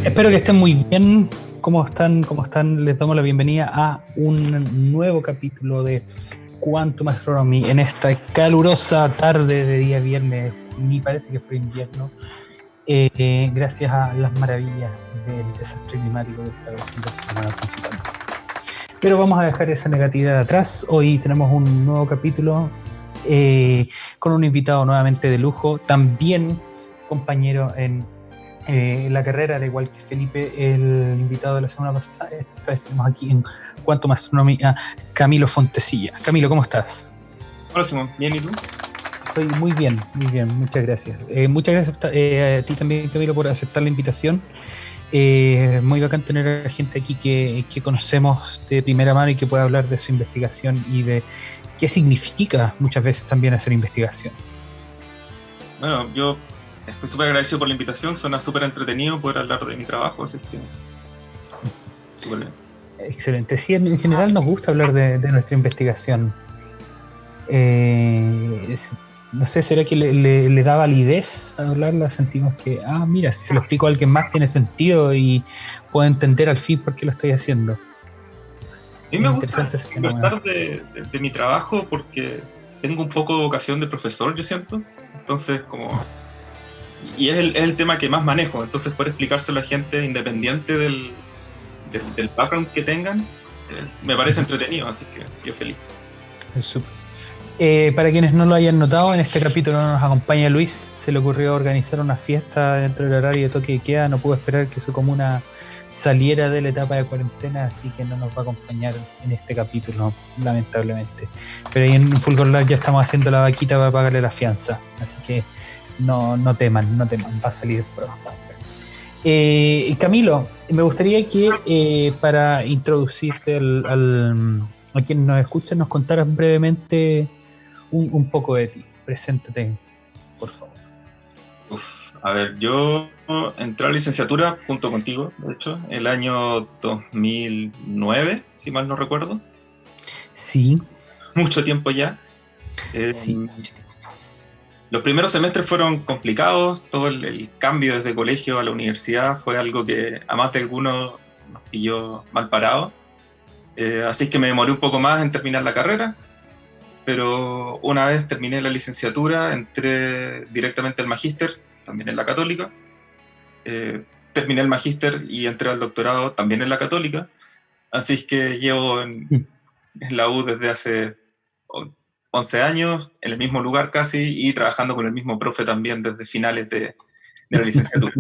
Espero que estén muy bien. ¿Cómo están? ¿Cómo están? Les damos la bienvenida a un nuevo capítulo de Quantum Astronomy en esta calurosa tarde de día viernes. Ni parece que fue invierno. Gracias a las maravillas del desastre climático que está haciendo la semana principal. Pero vamos a dejar esa negatividad atrás. Hoy tenemos un nuevo capítulo con un invitado nuevamente de lujo, también compañero en la carrera, al igual que Felipe, el invitado de la semana pasada. Esta vez tenemos aquí en Quantum Astronomy a Camilo Fontecilla. Camilo, ¿cómo estás? Hola Simón, ¿bien y tú? Estoy muy bien, muchas gracias. Muchas gracias a ti también, Camilo, por aceptar la invitación. Muy bacán tener a gente aquí que conocemos de primera mano y que pueda hablar de su investigación y de qué significa muchas veces también hacer investigación. Bueno, yo estoy súper agradecido por la invitación, suena súper entretenido poder hablar de mi trabajo, así que súper bien. Excelente. Sí, en general nos gusta hablar de nuestra investigación. No sé, ¿será que le da validez a hablarla? Sentimos que, mira, si se lo explico a alguien más tiene sentido y puedo entender al fin por qué lo estoy haciendo. A mí me gusta conversar de mi trabajo porque tengo un poco de vocación de profesor, yo siento. Entonces, y es el tema que más manejo. Entonces, poder explicárselo a gente independiente del background que tengan, me parece entretenido, así que yo feliz. Es súper. Para quienes no lo hayan notado, en este capítulo nos acompaña Luis. Se le ocurrió organizar una fiesta dentro del horario de toque de queda. No pudo esperar que su comuna saliera de la etapa de cuarentena, así que no nos va a acompañar en este capítulo, lamentablemente. Pero ahí en Fulgor Lab ya estamos haciendo la vaquita para pagarle la fianza, así que no teman, va a salir pronto. Camilo, me gustaría que para introducirte a quienes nos escuchan, nos contaras brevemente un poco de ti. Preséntate, por favor. A ver, yo entré a la licenciatura junto contigo, de hecho, el año 2009, si mal no recuerdo. Sí. Mucho tiempo ya. Sí, mucho tiempo. Los primeros semestres fueron complicados, todo el cambio desde colegio a la universidad fue algo que a más de algunos nos pilló mal parados. Así que me demoré un poco más en terminar la carrera, pero una vez terminé la licenciatura, entré directamente al magíster, también en la Católica. Terminé el magíster y entré al doctorado también en la Católica. Así que llevo en la U desde hace 11 años, en el mismo lugar casi, y trabajando con el mismo profe también desde finales de la licenciatura.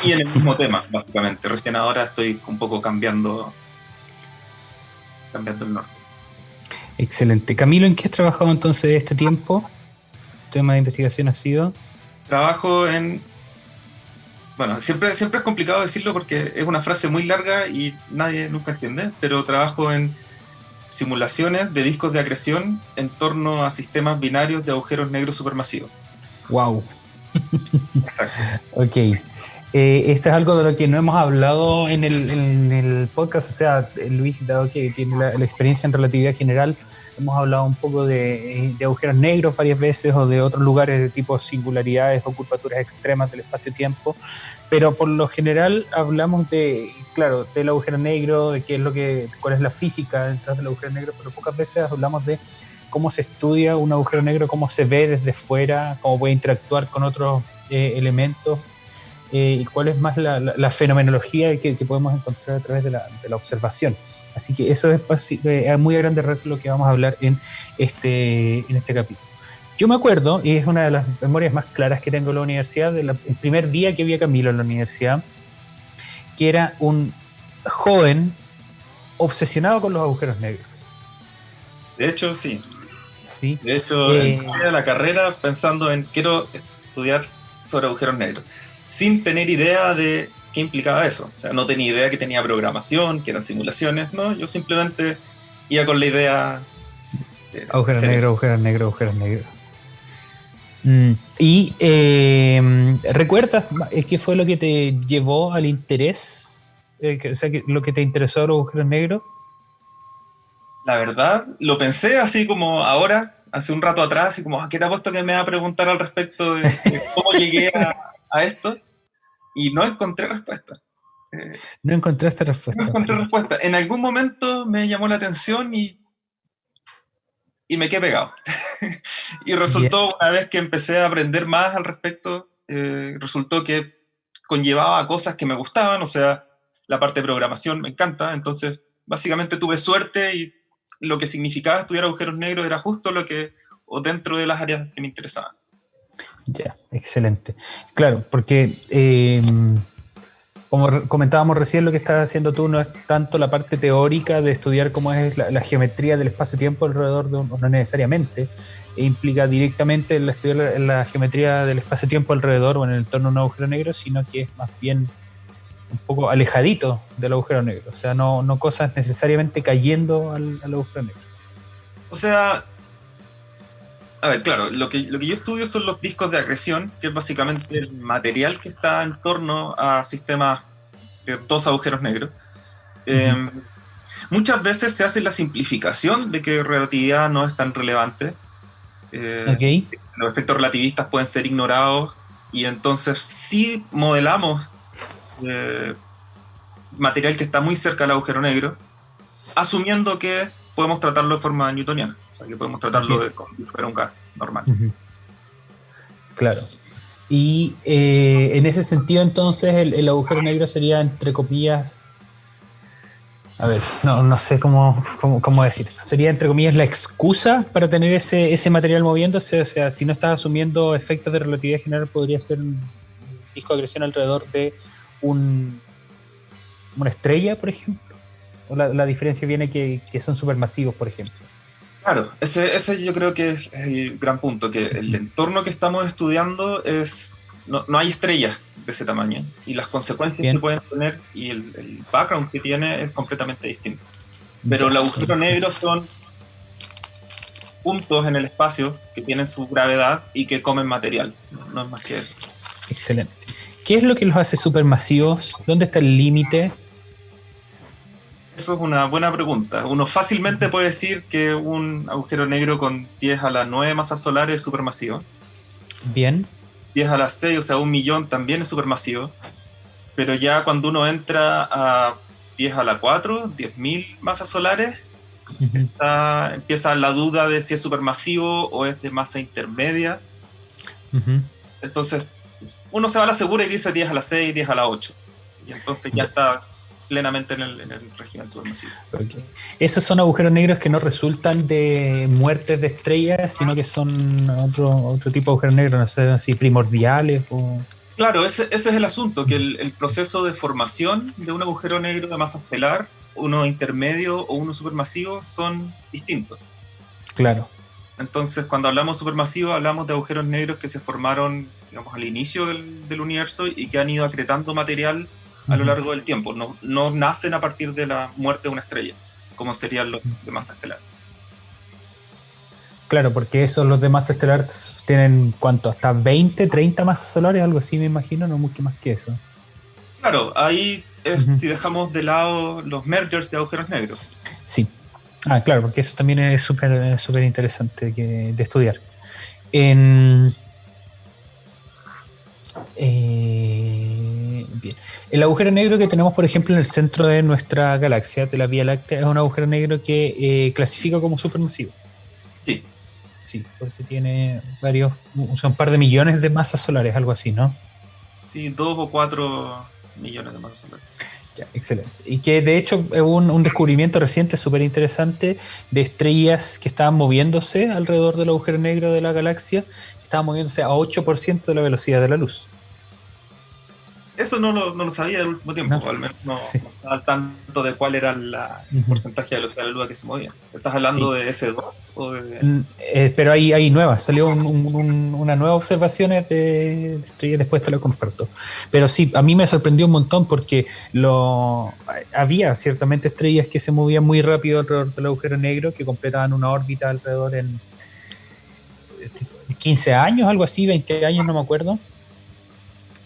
Y en el mismo tema, básicamente. Recién ahora estoy un poco cambiando el norte. Excelente. Camilo, ¿en qué has trabajado entonces este tiempo? ¿Tu tema de investigación ha sido? Trabajo en... Bueno, siempre es complicado decirlo porque es una frase muy larga y nadie nunca entiende, pero trabajo en simulaciones de discos de acreción en torno a sistemas binarios de agujeros negros supermasivos. ¡Wow! Exacto. Ok. Esto es algo de lo que no hemos hablado en el podcast. O sea, Luis, dado que tiene la experiencia en relatividad general, hemos hablado un poco de agujeros negros varias veces o de otros lugares de tipo singularidades o curvaturas extremas del espacio-tiempo, pero por lo general hablamos del agujero negro, de cuál es la física detrás del agujero negro, pero pocas veces hablamos de cómo se estudia un agujero negro, cómo se ve desde fuera, cómo puede interactuar con otros elementos, y cuál es más la fenomenología que podemos encontrar a través de la observación. Así que eso es muy a grande reto lo que vamos a hablar en este capítulo. Yo me acuerdo, y es una de las memorias más claras que tengo de la universidad, el primer día que vi a Camilo en la universidad, que era un joven obsesionado con los agujeros negros. De hecho, sí. ¿Sí? De hecho, entré a la carrera pensando en quiero estudiar sobre agujeros negros, sin tener idea de qué implicaba eso. O sea, no tenía idea que tenía programación, que eran simulaciones, ¿no? Yo simplemente iba con la idea de agujeros negros. ¿Y recuerdas qué fue lo que te llevó al interés? O sea, lo que te interesó de los agujeros negros. La verdad, lo pensé así como ahora, hace un rato atrás, y como, ¿qué te ha puesto que me va a preguntar al respecto de cómo llegué a esto? Y no encontré respuesta. No encontraste respuesta. No encontré respuesta. En algún momento me llamó la atención y me quedé pegado. Y resultó, una vez que empecé a aprender más al respecto, resultó que conllevaba cosas que me gustaban, o sea, la parte de programación me encanta, entonces básicamente tuve suerte y lo que significaba estudiar agujeros negros era justo lo que, o dentro de las áreas que me interesaban. Ya, excelente. Claro, porque como comentábamos recién, lo que estás haciendo tú no es tanto la parte teórica de estudiar cómo es la geometría del espacio-tiempo alrededor de no necesariamente, implica directamente el estudiar la geometría del espacio-tiempo alrededor o en el entorno de un agujero negro, sino que es más bien un poco alejadito del agujero negro, o sea, no cosas necesariamente cayendo al agujero negro. O sea, a ver, claro, lo que yo estudio son los discos de acreción, que es básicamente el material que está en torno a sistemas de dos agujeros negros. Muchas veces se hace la simplificación de que relatividad no es tan relevante. Okay. Los efectos relativistas pueden ser ignorados y entonces sí modelamos material que está muy cerca del agujero negro, asumiendo que podemos tratarlo de forma newtoniana. O sea, que podemos tratarlo como si fuera un gas normal. Claro. Y en ese sentido, entonces, el agujero negro sería, entre comillas, a ver, no sé cómo decir esto. Sería, entre comillas, la excusa para tener ese material moviéndose. O sea, si no estás asumiendo efectos de relatividad general, podría ser un disco de acreción alrededor de una estrella, por ejemplo. O la diferencia viene que son supermasivos, por ejemplo. Claro, ese yo creo que es el gran punto, que el entorno que estamos estudiando es... No hay estrellas de ese tamaño, y las consecuencias que pueden tener y el background que tiene es completamente distinto. Pero los agujeros negros son puntos en el espacio que tienen su gravedad y que comen material, no es más que eso. Excelente. ¿Qué es lo que los hace supermasivos? ¿Dónde está el límite? Eso es una buena pregunta. Uno fácilmente puede decir que un agujero negro con 10 a la 9 masas solares es supermasivo. Bien. 10 a la 6, o sea, 1.000.000 también es supermasivo. Pero ya cuando uno entra a 10 a la 4, 10.000 masas solares, empieza la duda de si es supermasivo o es de masa intermedia. Entonces, uno se va a la segura y dice 10 a la 6, 10 a la 8. Y entonces ya está plenamente en el régimen supermasivo. Okay. Esos son agujeros negros que no resultan de muertes de estrellas, sino que son otro tipo de agujeros negros, no sé, así primordiales o... Claro, ese es el asunto, que el proceso de formación de un agujero negro de masa estelar, uno intermedio o uno supermasivo, son distintos. Claro. Entonces, cuando hablamos supermasivo, hablamos de agujeros negros que se formaron, digamos, al inicio del universo y que han ido acretando material a lo largo del tiempo. No nacen a partir de la muerte de una estrella, como serían los de masa estelar. Claro, porque esos, los de masa estelar, tienen, ¿cuánto? ¿Hasta 20, 30 masas solares? Algo así, me imagino, no mucho más que eso. Claro, ahí es si dejamos de lado los mergers de agujeros negros. Sí. Ah, claro, porque eso también es súper interesante de estudiar. Bien. El agujero negro que tenemos, por ejemplo, en el centro de nuestra galaxia, de la Vía Láctea, es un agujero negro que clasifica como supermasivo. Sí. Sí, porque tiene un par de millones de masas solares, algo así, ¿no? Sí, 2 o 4 millones de masas solares. Ya, excelente. Y que de hecho es un descubrimiento reciente súper interesante de estrellas que estaban moviéndose alrededor del agujero negro de la galaxia, estaban moviéndose a 8% de la velocidad de la luz. Eso no lo sabía del último tiempo, o al menos no estaba al tanto de cuál era el porcentaje de velocidad de la luz que se movía. ¿Estás hablando de S2? O de... pero hay nuevas, salió una nueva observación de estrellas, después te lo comparto. Pero sí, a mí me sorprendió un montón porque había ciertamente estrellas que se movían muy rápido alrededor del agujero negro, que completaban una órbita alrededor en 15 años, algo así, 20 años, no me acuerdo.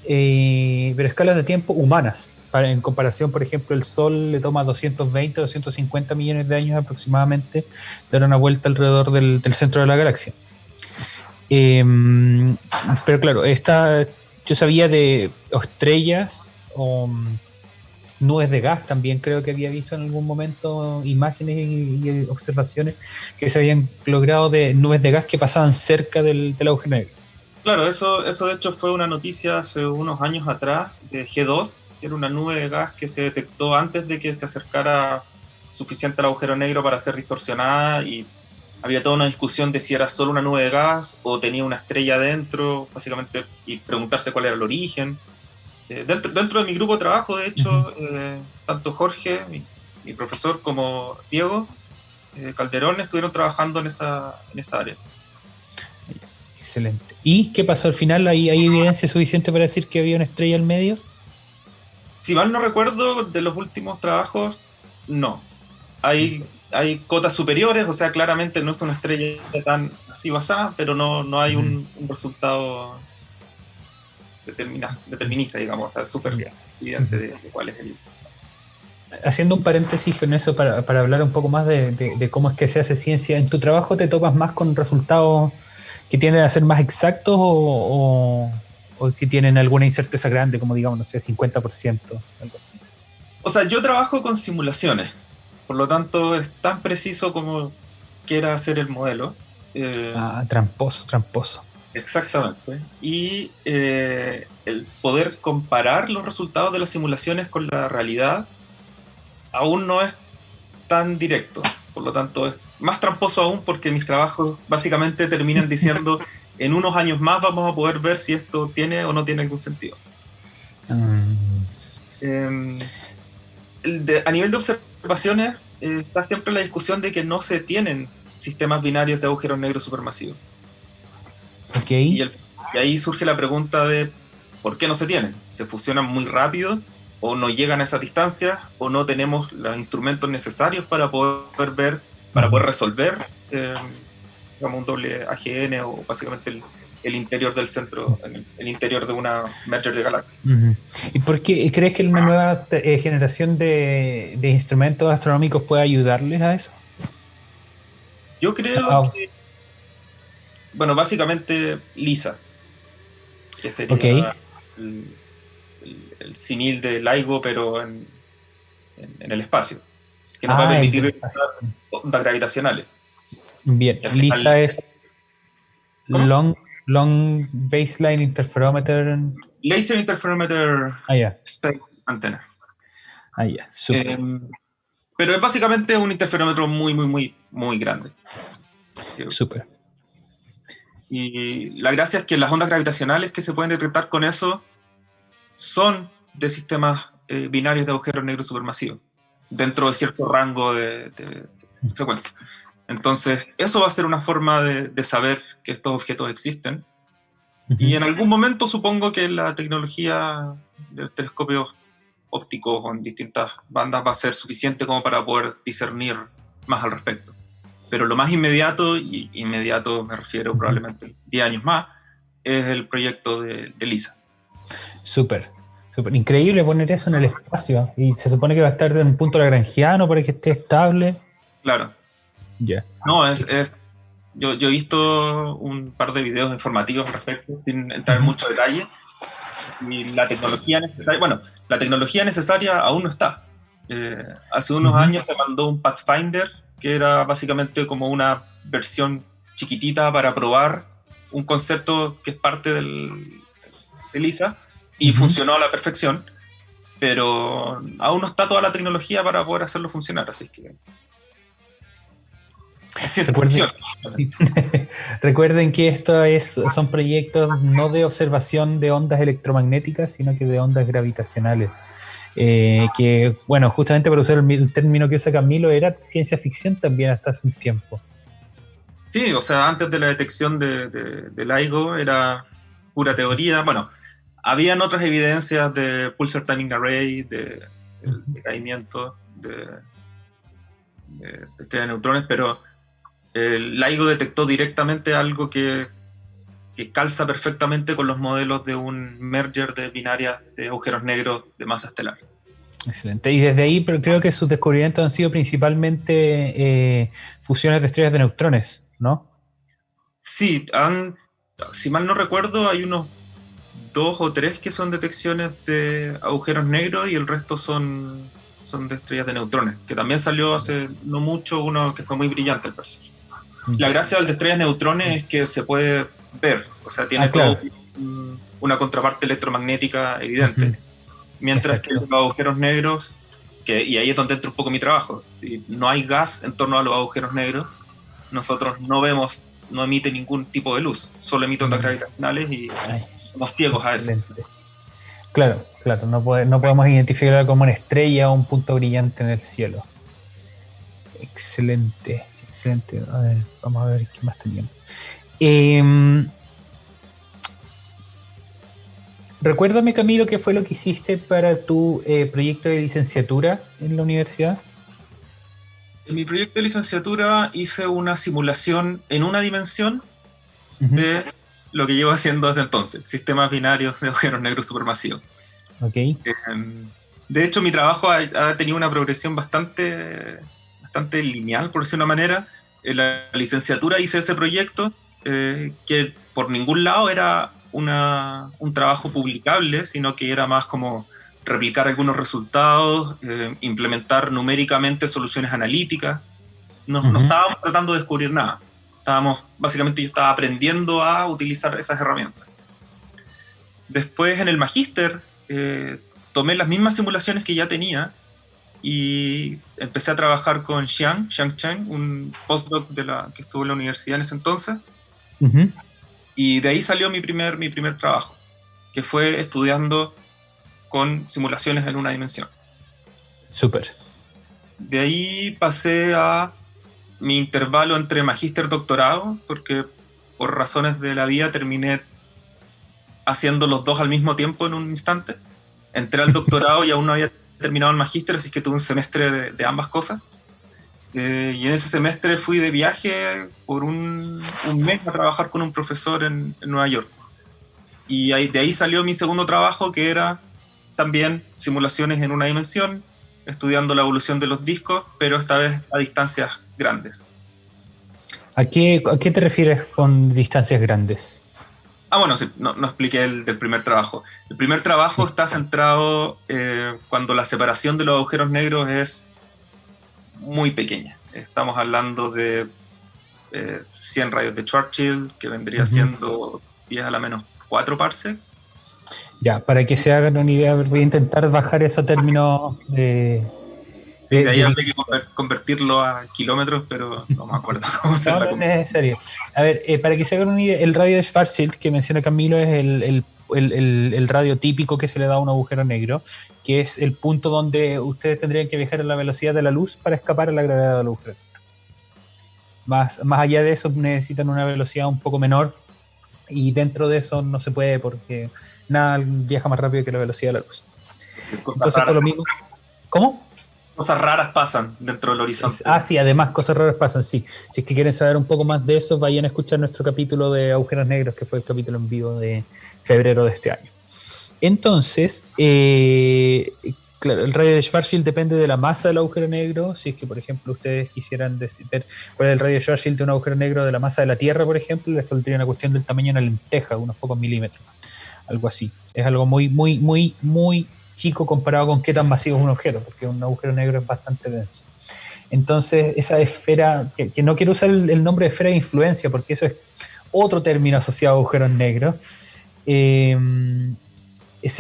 Pero escalas de tiempo humanas. En comparación, por ejemplo, el Sol le toma 220, 250 millones de años aproximadamente dar una vuelta alrededor del centro de la galaxia. Pero claro, yo sabía de estrellas nubes de gas también creo que había visto en algún momento imágenes y observaciones que se habían logrado de nubes de gas que pasaban cerca del agujero negro. Claro, eso de hecho fue una noticia hace unos años atrás de G2, que era una nube de gas que se detectó antes de que se acercara suficiente al agujero negro para ser distorsionada, y había toda una discusión de si era solo una nube de gas o tenía una estrella dentro, básicamente, y preguntarse cuál era el origen. Dentro de mi grupo de trabajo, de hecho, tanto Jorge, mi profesor, como Diego Calderón estuvieron trabajando en esa área. Excelente. ¿Y qué pasó al final? ¿Hay evidencia suficiente para decir que había una estrella al medio? Si mal no recuerdo, de los últimos trabajos, no. Hay cotas superiores, o sea, claramente no es una estrella tan así basada, pero no hay un resultado determinista, digamos, o sea, súper evidente de cuál es el... Haciendo un paréntesis con eso para hablar un poco más de cómo es que se hace ciencia, ¿en tu trabajo te topas más con resultados que tienden a ser más exactos o que tienen alguna incerteza grande, como digamos, no sé, 50%, algo así? O sea, yo trabajo con simulaciones, por lo tanto es tan preciso como quiera hacer el modelo. Tramposo. Exactamente. Y el poder comparar los resultados de las simulaciones con la realidad aún no es tan directo. Por lo tanto, es más tramposo aún porque mis trabajos básicamente terminan diciendo en unos años más vamos a poder ver si esto tiene o no tiene algún sentido. A nivel de observaciones, está siempre la discusión de que no se tienen sistemas binarios de agujeros negros supermasivos. Okay. Y ahí surge la pregunta de ¿por qué no se tienen? ¿Se fusionan muy rápido? ¿O no llegan a esa distancia? ¿O no tenemos los instrumentos necesarios para poder ver, para poder resolver digamos, un doble AGN o básicamente el interior del centro, el interior de una merger de galaxias? ¿Y por qué crees que una nueva generación de instrumentos astronómicos puede ayudarles a eso? Yo creo que, bueno, básicamente LISA, que sería el símil de LIGO, pero en el espacio, que nos va a permitir ondas gravitacionales. Bien, LISA es Long Baseline Interferometer. Laser Interferometer Space Antenna. Super. Pero es básicamente un interferómetro muy, muy, muy, muy grande. Súper. Y la gracia es que las ondas gravitacionales que se pueden detectar con eso son de sistemas binarios de agujeros negros supermasivos, dentro de cierto rango de frecuencia. Entonces, eso va a ser una forma de saber que estos objetos existen. Y en algún momento supongo que la tecnología de telescopios ópticos con distintas bandas va a ser suficiente como para poder discernir más al respecto. Pero lo más inmediato, y inmediato me refiero probablemente 10 años más, es el proyecto de LISA. Súper increíble poner eso en el espacio. Y se supone que va a estar en un punto lagrangiano para que esté estable. Claro. Ya. No, yo he visto un par de videos informativos al respecto, sin entrar en mucho detalle. Y la tecnología necesaria aún no está. Hace unos años se mandó un Pathfinder, que era básicamente como una versión chiquitita para probar un concepto que es parte de LISA, y funcionó a la perfección, pero aún no está toda la tecnología para poder hacerlo funcionar, así que... Recuerden que son proyectos no de observación de ondas electromagnéticas, sino que de ondas gravitacionales. Que, bueno, justamente para usar el término que usa Camilo, era ciencia ficción también hasta hace un tiempo. Sí, o sea, antes de la detección de LIGO era pura teoría. Bueno, habían otras evidencias de Pulsar Timing Array, de decaimiento de estrellas de neutrones, pero el LIGO detectó directamente algo que calza perfectamente con los modelos de un merger de binarias de agujeros negros de masa estelar. Excelente. Y desde ahí, pero creo que sus descubrimientos han sido principalmente fusiones de estrellas de neutrones, ¿no? Sí, si mal no recuerdo, hay unos 2 o 3 que son detecciones de agujeros negros y el resto son de estrellas de neutrones, que también salió hace no mucho uno que fue muy brillante al parecer. La gracia del de estrellas de neutrones es que se puede ver, o sea, tiene claro. todo una contraparte electromagnética evidente, mientras Exacto. que los agujeros negros, y ahí es donde entra un poco mi trabajo, si no hay gas en torno a los agujeros negros, nosotros no vemos, no emite ningún tipo de luz, solo emite ondas gravitacionales y somos ciegos a eso. Claro, no podemos identificarla como una estrella o un punto brillante en el cielo. Excelente. A ver, vamos a ver qué más teníamos. Recuérdame, Camilo, qué fue lo que hiciste para tu proyecto de licenciatura en la universidad. En mi proyecto de licenciatura hice una simulación en una dimensión de lo que llevo haciendo desde entonces, sistemas binarios de agujeros negros supermasivos. Okay. De hecho, mi trabajo ha tenido una progresión bastante lineal, por decir una manera. En la licenciatura hice ese proyecto que por ningún lado era un trabajo publicable, sino que era más como replicar algunos resultados, implementar numéricamente soluciones analíticas. No estábamos tratando de descubrir nada. Básicamente yo estaba aprendiendo a utilizar esas herramientas. Después en el magíster tomé las mismas simulaciones que ya tenía y empecé a trabajar con Xiang Chen, un postdoc que estuvo en la universidad en ese entonces. Y de ahí salió mi primer trabajo, que fue estudiando con simulaciones en una dimensión. Súper. De ahí pasé a mi intervalo entre magíster y doctorado, porque por razones de la vida terminé haciendo los dos al mismo tiempo en un instante. Entré al doctorado y aún no había terminado el magíster, así que tuve un semestre de ambas cosas. Y en ese semestre fui de viaje por un mes a trabajar con un profesor en Nueva York. Y de ahí salió mi segundo trabajo, que era también simulaciones en una dimensión, estudiando la evolución de los discos, pero esta vez a distancias grandes. ¿A qué te refieres con distancias grandes? Bueno, sí, no expliqué del primer trabajo. El primer trabajo está centrado cuando la separación de los agujeros negros es muy pequeña. Estamos hablando de 100 radios de Schwarzschild, que vendría siendo 10 a la menos 4 parsecs. Ya, para que se hagan una idea, voy a intentar bajar ese término de ahí habría que convertirlo a kilómetros, pero no me acuerdo cómo se no es necesario. A ver, para que se hagan una idea, el radio de Schwarzschild que menciona Camilo es el radio típico que se le da a un agujero negro, que es el punto donde ustedes tendrían que viajar a la velocidad de la luz para escapar a la gravedad del agujero negro. Más allá de eso necesitan una velocidad un poco menor, y dentro de eso no se puede porque nada viaja más rápido que la velocidad de la luz. Entonces por lo mismo... ¿Cómo? Cosas raras pasan dentro del horizonte. Sí, además cosas raras pasan, sí. Si es que quieren saber un poco más de eso, vayan a escuchar nuestro capítulo de agujeros negros, que fue el capítulo en vivo de febrero de este año. Entonces, claro, el radio de Schwarzschild depende de la masa del agujero negro. Si es que, por ejemplo, ustedes quisieran decir cuál es el radio de Schwarzschild de un agujero negro de la masa de la Tierra, por ejemplo, les saldría una cuestión del tamaño de una lenteja, unos pocos milímetros. Algo así. Es algo muy, muy, muy, muy chico comparado con qué tan masivo es un objeto, porque un agujero negro es bastante denso. Entonces, esa esfera, que no quiero usar el nombre de esfera de influencia, porque eso es otro término asociado a agujeros negros, se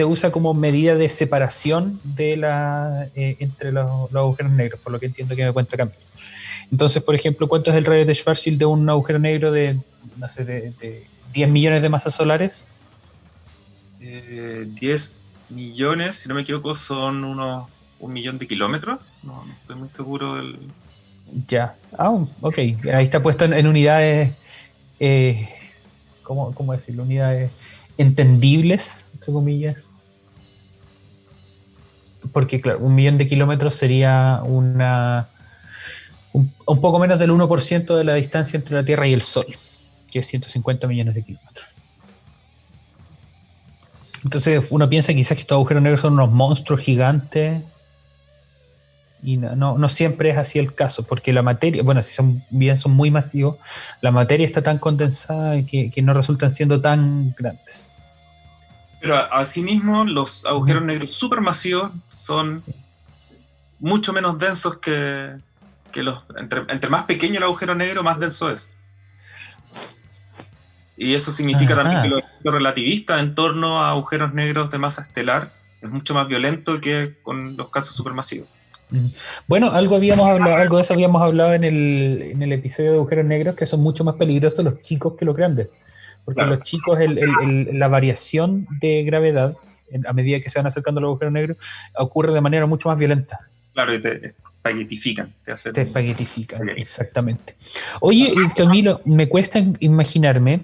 usa como medida de separación de entre los agujeros negros, por lo que entiendo que me cuenta Camilo. Entonces, por ejemplo, ¿cuánto es el radio de Schwarzschild de un agujero negro de 10 millones de masas solares? 10 millones, si no me equivoco, son unos 1 millón de kilómetros. No estoy muy seguro del... Ya, ok. Ahí está puesto en unidades, ¿cómo decirlo? Unidades entendibles, entre comillas. Porque, claro, 1 millón de kilómetros sería un poco menos del 1% de la distancia entre la Tierra y el Sol, que es 150 millones de kilómetros. Entonces uno piensa quizás que estos agujeros negros son unos monstruos gigantes, y no siempre es así el caso, porque la materia, bueno, si son muy masivos, la materia está tan condensada que no resultan siendo tan grandes. Pero asimismo, los agujeros negros supermasivos son mucho menos densos que los... Entre más pequeño el agujero negro, más denso es. Y eso significa también que los efectos relativistas en torno a agujeros negros de masa estelar es mucho más violento que con los casos supermasivos. Bueno, algo de eso habíamos hablado en el episodio de agujeros negros, que son mucho más peligrosos los chicos que los grandes. Porque claro, los chicos la variación de gravedad, a medida que se van acercando a los agujeros negros, ocurre de manera mucho más violenta. Claro, y te espaguetifican. Te espaguetifican, exactamente. Oye, Camilo, me cuesta imaginarme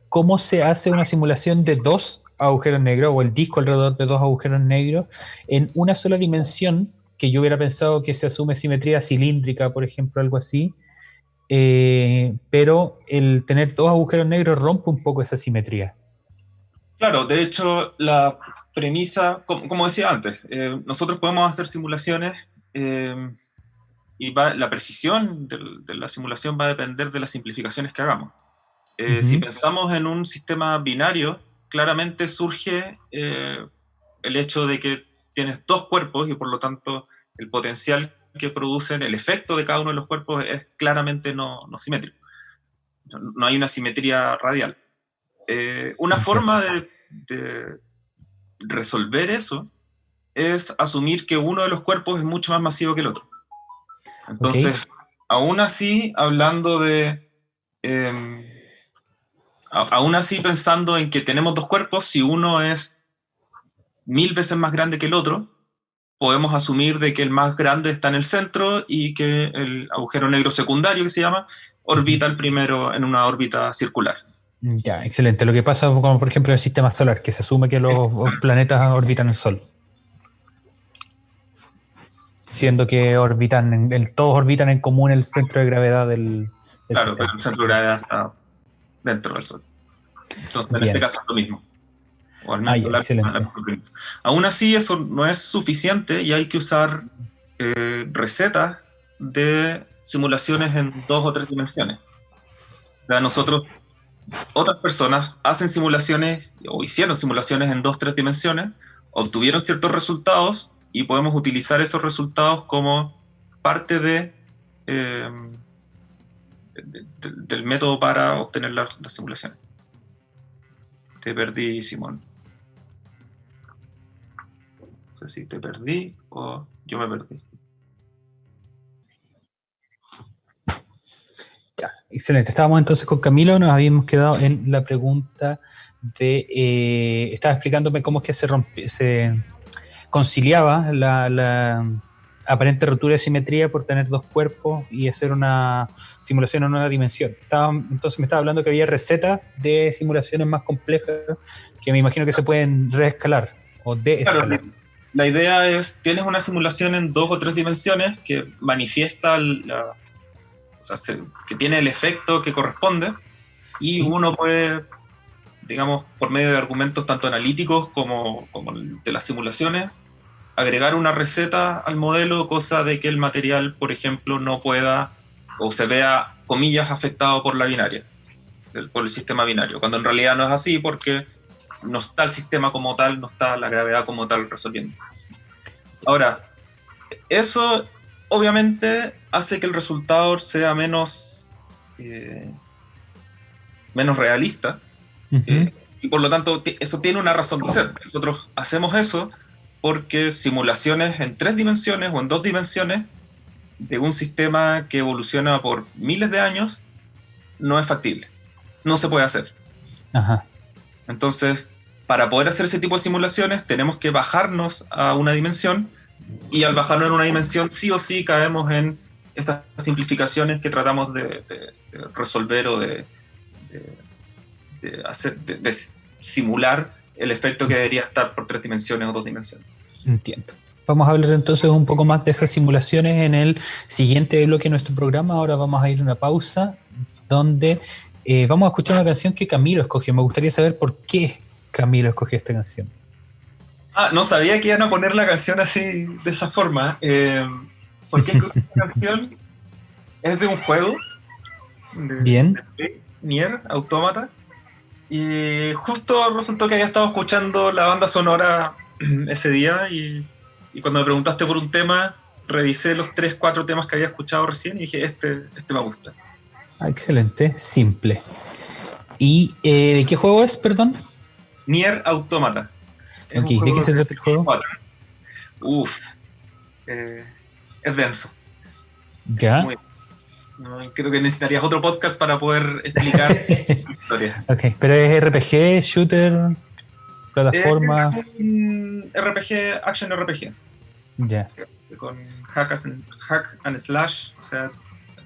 cómo se hace una simulación de 2 agujeros negros, o el disco alrededor de 2 agujeros negros, en una sola dimensión, que yo hubiera pensado que se asume simetría cilíndrica, por ejemplo, algo así, pero el tener 2 agujeros negros rompe un poco esa simetría. Claro, de hecho, la premisa, como decía antes, nosotros podemos hacer simulaciones y la precisión de la simulación va a depender de las simplificaciones que hagamos. Si pensamos en un sistema binario, claramente surge el hecho de que tienes 2 cuerpos y por lo tanto el potencial que producen, el efecto de cada uno de los cuerpos es claramente no simétrico. No hay una simetría radial. Una forma de resolver eso es asumir que uno de los cuerpos es mucho más masivo que el otro. Entonces, aún así, hablando de... aún así, pensando en que tenemos 2 cuerpos, si uno es 1000 veces más grande que el otro, podemos asumir de que el más grande está en el centro y que el agujero negro secundario, que se llama, orbita el primero en una órbita circular. Ya, excelente. Lo que pasa, como por ejemplo en el sistema solar, que se asume que los planetas orbitan el Sol. Siendo que todos orbitan en común el centro de gravedad del claro, sistema. pero el centro de gravedad está dentro del Sol. Entonces, en este caso es lo mismo. O al menos excelente. Aún así, eso no es suficiente y hay que usar recetas de simulaciones en 2 o 3 dimensiones. O sea, otras personas hacen simulaciones o hicieron simulaciones en 2 o 3 dimensiones, obtuvieron ciertos resultados y podemos utilizar esos resultados como parte del método para obtener las simulaciones. Te perdí, Simón. No sé si te perdí o yo me perdí. Ya, excelente. Estábamos entonces con Camilo, nos habíamos quedado en la pregunta de... estaba explicándome cómo es que se conciliaba la aparente ruptura de simetría por tener 2 cuerpos y hacer una simulación en una dimensión. Entonces me estaba hablando que había recetas de simulaciones más complejas que me imagino que se pueden reescalar o deescalar. Claro, la idea es, tienes una simulación en 2 o 3 dimensiones que manifiesta que tiene el efecto que corresponde y uno puede, digamos, por medio de argumentos tanto analíticos como de las simulaciones, agregar una receta al modelo, cosa de que el material, por ejemplo, no pueda o se vea, comillas, afectado por la binaria, por el sistema binario, cuando en realidad no es así porque no está el sistema como tal, no está la gravedad como tal resolviendo. Ahora, eso obviamente hace que el resultado sea menos realista, y por lo tanto eso tiene una razón de ser. Nosotros hacemos eso porque simulaciones en 3 dimensiones o en 2 dimensiones de un sistema que evoluciona por miles de años no es factible, no se puede hacer. Ajá. Entonces, para poder hacer ese tipo de simulaciones tenemos que bajarnos a una dimensión, y al bajarnos en una dimensión sí o sí caemos en estas simplificaciones que tratamos de resolver o de simular el efecto que debería estar por 3 dimensiones o 2 dimensiones. Entiendo. Vamos a hablar entonces un poco más de esas simulaciones en el siguiente bloque de nuestro programa. Ahora vamos a ir a una pausa donde vamos a escuchar una canción que Camilo escogió. Me gustaría saber por qué Camilo escogió esta canción. No sabía que iban a poner la canción así, de esa forma. ¿Por qué escogí esta canción? Es de un juego. Bien. De Nier Automata. Y justo resultó que había estado escuchando la banda sonora ese día y cuando me preguntaste por un tema, revisé los 3, 4 temas que había escuchado recién y dije, este me gusta. Excelente, simple. ¿Y de qué juego es, perdón? Nier Automata. Es Ok, un ¿de qué juego se trata el juego? Uf, es denso. Es Ya. muy, no, creo que necesitarías otro podcast para poder explicar la historia. Ok, pero es RPG, shooter, Es plataforma. un RPG, action RPG. Ya. Con hack and slash, o sea,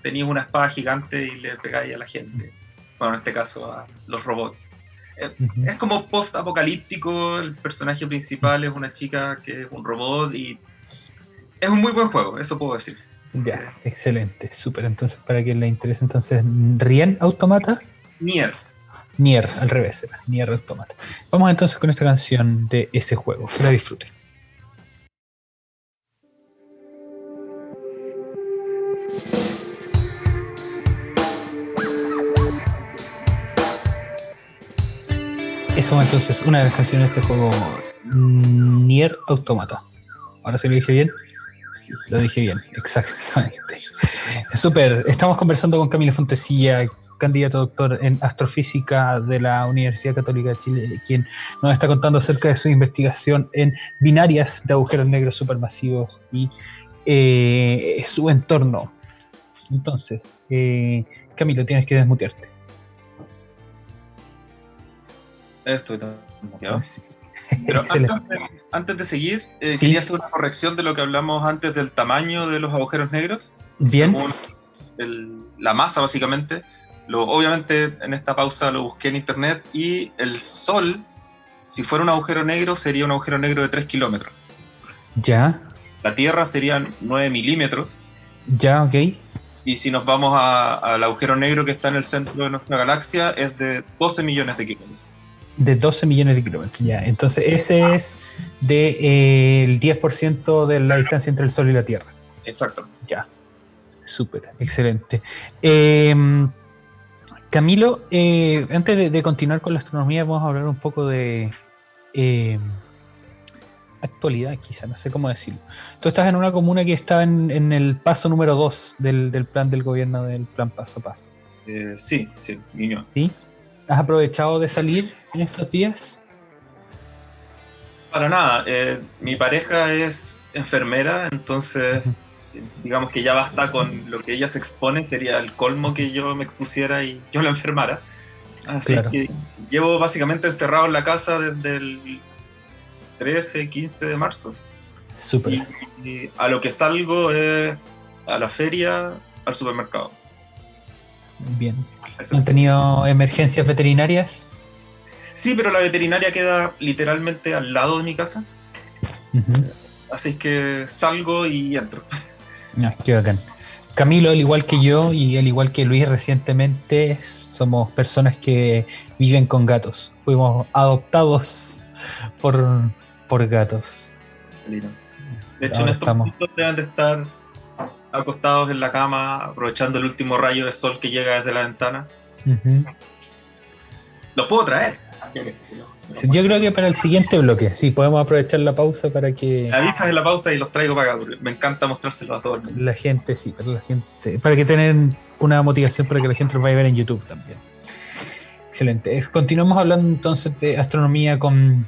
tenías una espada gigante y le pegáis a la gente. Bueno, en este caso a los robots. Ujú. Es como post-apocalíptico, el personaje principal es una chica que es un robot y es un muy buen juego, eso puedo decir. Ya, excelente, súper. Entonces, para quien le interese, entonces, Rien Automata, Nier. Nier, al revés, era Nier Automata. Vamos entonces con esta canción de ese juego. Que la disfruten. Eso fue entonces una de las canciones de este juego, Nier Automata. ¿Ahora sí lo dije bien? Sí, lo dije bien, exactamente. Súper, estamos conversando con Camilo Fontecilla, candidato a doctor en astrofísica de la Universidad Católica de Chile, quien nos está contando acerca de su investigación en binarias de agujeros negros supermasivos y su entorno. Entonces, Camilo, tienes que desmutearte. Estoy tan motivado. Sí. Pero Excelente. antes de seguir, Sí. quería hacer una corrección de lo que hablamos antes del tamaño de los agujeros negros. Bien. Según la masa, básicamente. Obviamente, en esta pausa lo busqué en internet y el Sol, si fuera un agujero negro, sería un agujero negro de 3 kilómetros. Ya. La Tierra serían 9 milímetros. Ya, ok. Y si nos vamos al agujero negro que está en el centro de nuestra galaxia, es de 12 millones de kilómetros. De 12 millones de kilómetros, ya. Entonces, ese es el 10% de la distancia entre el Sol y la Tierra. Exacto. Ya. Súper, excelente. Camilo, antes de continuar con la astronomía, vamos a hablar un poco de actualidad, quizá, no sé cómo decirlo. Tú estás en una comuna que está en el paso número 2 del plan del gobierno, del plan paso a paso. Sí, niño. ¿Sí? ¿Has aprovechado de salir en estos días? Para nada. Mi pareja es enfermera, entonces digamos que ya basta con lo que ella se expone, sería el colmo que yo me expusiera y yo la enfermara. Así Claro. que llevo básicamente encerrado en la casa desde el 13, 15 de marzo. Súper. Y a lo que salgo es a la feria, al supermercado. Bien. Eso ¿Han sí. tenido emergencias veterinarias? Sí, pero la veterinaria queda literalmente al lado de mi casa. Uh-huh. Así que salgo y entro. Ah, qué bacán. Camilo, al igual que yo y al igual que Luis recientemente, somos personas que viven con gatos. Fuimos adoptados por gatos. De hecho, Ahora en estos momentos deben de estar acostados en la cama, aprovechando el último rayo de sol que llega desde la ventana. Uh-huh. ¿Los puedo traer? Yo creo que para el siguiente bloque, sí, podemos aprovechar la pausa para que Avisas en la pausa y los traigo para acá, porque me encanta mostrárselos a todo el mundo. la gente, sí, para que tengan una motivación para que la gente los vaya a ver en YouTube también. Excelente. Continuamos hablando entonces de astronomía con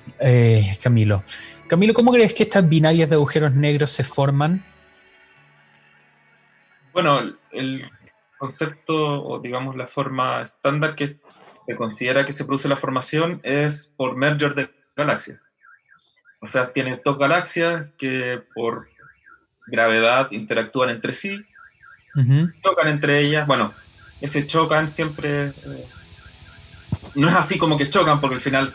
Camilo. Camilo, ¿cómo crees que estas binarias de agujeros negros se forman? Bueno, el concepto, o digamos la forma estándar que se considera que se produce la formación es por merger de galaxias. O sea, tienen dos galaxias que por gravedad interactúan entre sí, chocan entre ellas. Bueno, ese chocan siempre no es así como que chocan, porque al final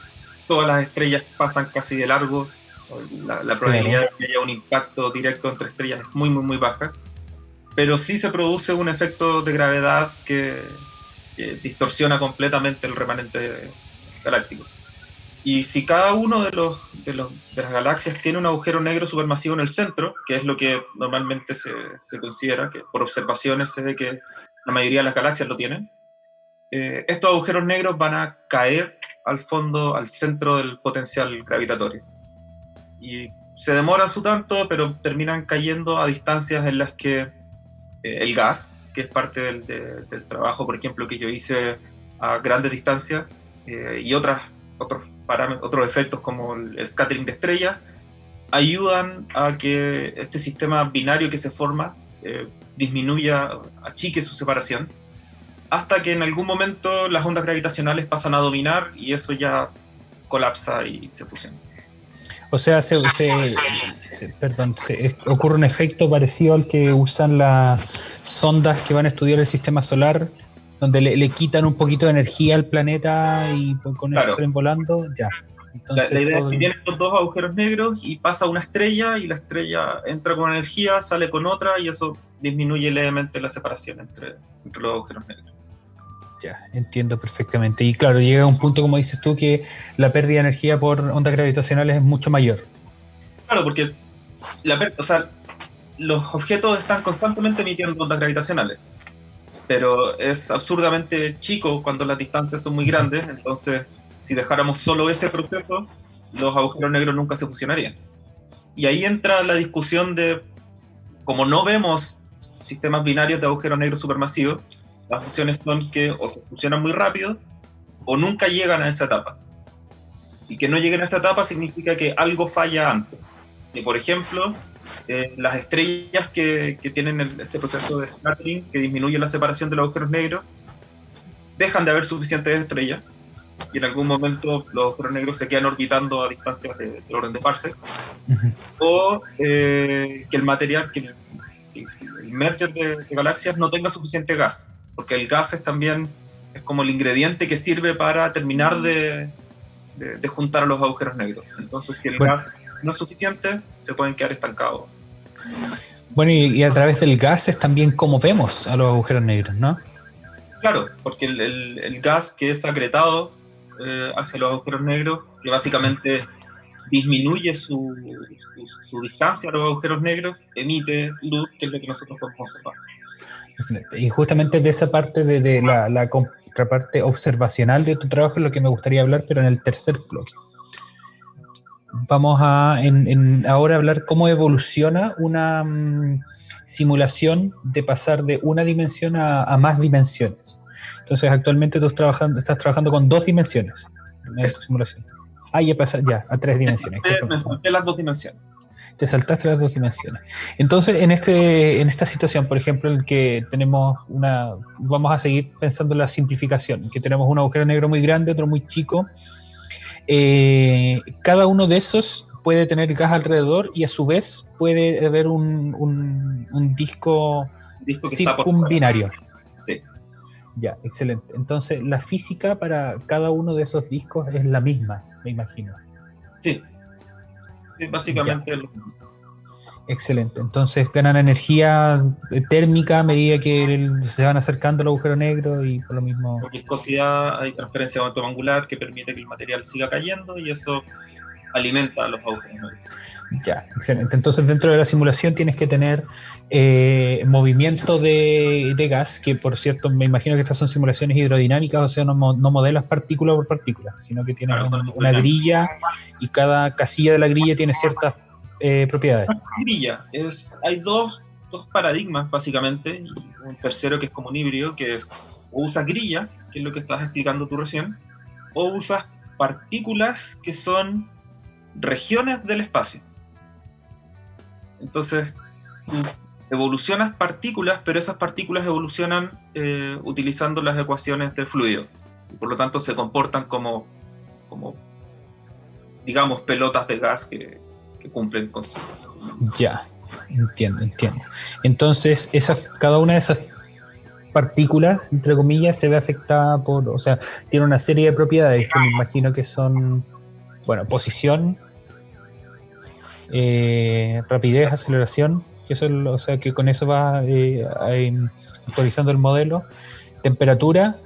todas las estrellas pasan casi de largo. La probabilidad de que haya un impacto directo entre estrellas es muy, muy, muy baja. Pero sí se produce un efecto de gravedad que distorsiona completamente el remanente galáctico. Y si cada uno de las galaxias tiene un agujero negro supermasivo en el centro, que es lo que normalmente se considera, que por observaciones se ve que la mayoría de las galaxias lo tienen, estos agujeros negros van a caer al fondo, al centro del potencial gravitatorio. Y se demoran su tanto, pero terminan cayendo a distancias en las que el gas, que es parte del trabajo, por ejemplo, que yo hice a grandes distancias, y otros efectos como el scattering de estrellas, ayudan a que este sistema binario que se forma disminuya, achique su separación, hasta que en algún momento las ondas gravitacionales pasan a dominar y eso ya colapsa y se fusiona. O sea, ocurre un efecto parecido al que usan las sondas que van a estudiar el sistema solar, donde le quitan un poquito de energía al planeta y con eso salen volando. Ya. Entonces, la idea es que tiene estos dos agujeros negros y pasa una estrella y la estrella entra con energía, sale con otra y eso disminuye levemente la separación entre los agujeros negros. Ya, entiendo perfectamente. Y claro, llega a un punto, como dices tú, que la pérdida de energía por ondas gravitacionales es mucho mayor. Claro, porque los objetos están constantemente emitiendo ondas gravitacionales, pero es absurdamente chico cuando las distancias son muy grandes, entonces si dejáramos solo ese proceso, los agujeros negros nunca se fusionarían. Y ahí entra la discusión de, como no vemos sistemas binarios de agujeros negros supermasivos, las fusiones son que o se fusionan muy rápido o nunca llegan a esa etapa. Y que no lleguen a esa etapa significa que algo falla antes. Y por ejemplo, las estrellas que tienen este proceso de scattering, que disminuye la separación de los agujeros negros, dejan de haber suficientes estrellas y en algún momento los agujeros negros se quedan orbitando a distancias del orden de parsec, o que el material, que el merger de galaxias no tenga suficiente gas, porque el gas es como el ingrediente que sirve para terminar de juntar a los agujeros negros. Entonces, si el gas no es suficiente, se pueden quedar estancados. Bueno, y a través del gas es también como vemos a los agujeros negros, ¿no? Claro, porque el gas que es acretado hacia los agujeros negros, que básicamente disminuye su distancia a los agujeros negros, emite luz, que es lo que nosotros podemos observar. Y justamente de esa parte, de la contraparte observacional de tu trabajo, es lo que me gustaría hablar, pero en el tercer bloque. Vamos a ahora hablar cómo evoluciona una simulación de pasar de una dimensión a más dimensiones. Entonces, actualmente tú estás trabajando con 2 dimensiones en esta simulación. Ya a 3 dimensiones. Me salté las 2 dimensiones. Te saltaste las 2 dimensiones. Entonces, en esta situación, por ejemplo, en que tenemos vamos a seguir pensando en la simplificación, que tenemos un agujero negro muy grande, otro muy chico. Cada uno de esos puede tener gas alrededor y a su vez puede haber un disco circumbinario. Sí. Ya, excelente. Entonces, la física para cada uno de esos discos es la misma, me imagino. Sí, básicamente. Excelente. Entonces ganan energía térmica a medida que se van acercando al agujero negro y por lo mismo... Por viscosidad hay transferencia de momento angular que permite que el material siga cayendo y eso alimenta a los agujeros negros. Ya, excelente. Entonces dentro de la simulación tienes que tener movimiento de gas, que por cierto me imagino que estas son simulaciones hidrodinámicas, o sea, no modelas partícula por partícula, sino que tienes una grilla y cada casilla de la grilla tiene ciertas propiedades. Grilla, hay dos paradigmas básicamente, y un tercero que es como un híbrido, que es o usas grilla, que es lo que estabas explicando tú recién, o usas partículas que son regiones del espacio. Entonces, tú evolucionas partículas, pero esas partículas evolucionan utilizando las ecuaciones del fluido. Y por lo tanto se comportan como digamos, pelotas de gas que cumplen con su... Ya, entiendo. Entonces, cada una de esas partículas, entre comillas, se ve afectada o sea, tiene una serie de propiedades que me imagino que son, posición, rapidez, aceleración, o sea, que con eso va actualizando el modelo, temperatura.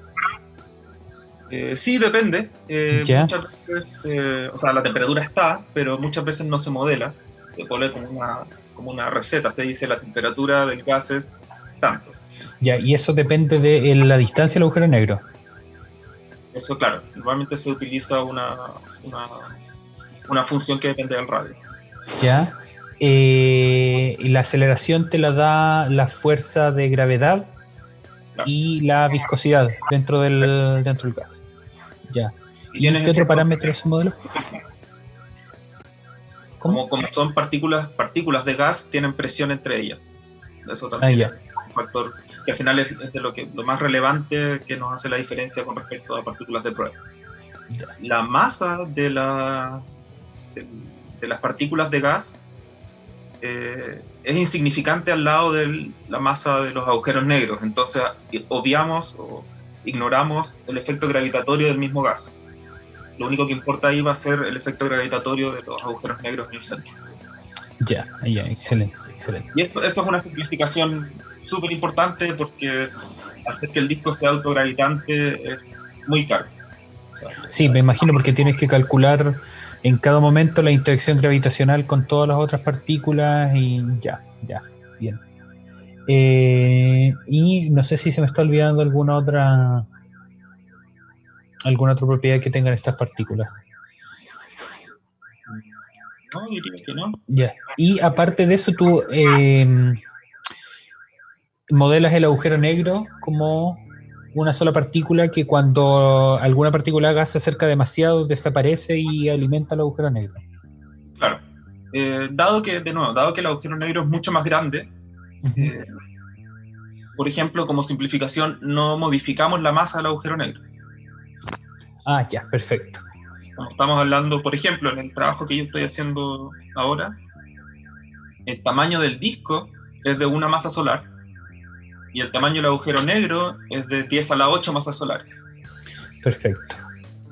Sí, depende. Muchas veces, la temperatura está, pero muchas veces no se modela. Se pone como una receta. Se dice la temperatura del gas es tanto. Ya, y eso depende de la distancia del agujero negro. Eso, claro, normalmente se utiliza una función que depende del radio. ¿Ya? Y la aceleración te la da la fuerza de gravedad Claro. y la viscosidad dentro del gas. Ya. Y ¿Y tienes qué otro efectos, parámetro es ese modelo? ¿Cómo? como son partículas de gas, tienen presión entre ellas. Eso Ah, también ya. es un factor que al final es de lo más relevante que nos hace la diferencia con respecto a partículas de prueba. Ya. La masa de las partículas de gas es insignificante al lado de la masa de los agujeros negros. Entonces obviamos o ignoramos el efecto gravitatorio del mismo gas. Lo único que importa ahí va a ser el efecto gravitatorio de los agujeros negros en el centro. Ya, excelente. Y eso es una simplificación súper importante, porque hacer que el disco sea autogravitante es muy caro. O sea, Sí, me imagino, porque tienes que calcular en cada momento la interacción gravitacional con todas las otras partículas y ya, bien. Y no sé si se me está olvidando alguna otra propiedad que tengan estas partículas. no, diría que no. Ya. Y aparte de eso, tú modelas el agujero negro como una sola partícula que cuando alguna partícula de gas se acerca demasiado desaparece y alimenta el agujero negro. Claro. Dado que el agujero negro es mucho más grande, por ejemplo, como simplificación, no modificamos la masa del agujero negro. Ah, ya, perfecto. Como estamos hablando, por ejemplo, en el trabajo que yo estoy haciendo ahora, el tamaño del disco es de una masa solar y el tamaño del agujero negro es de 10 a la 8 masas solares. Perfecto.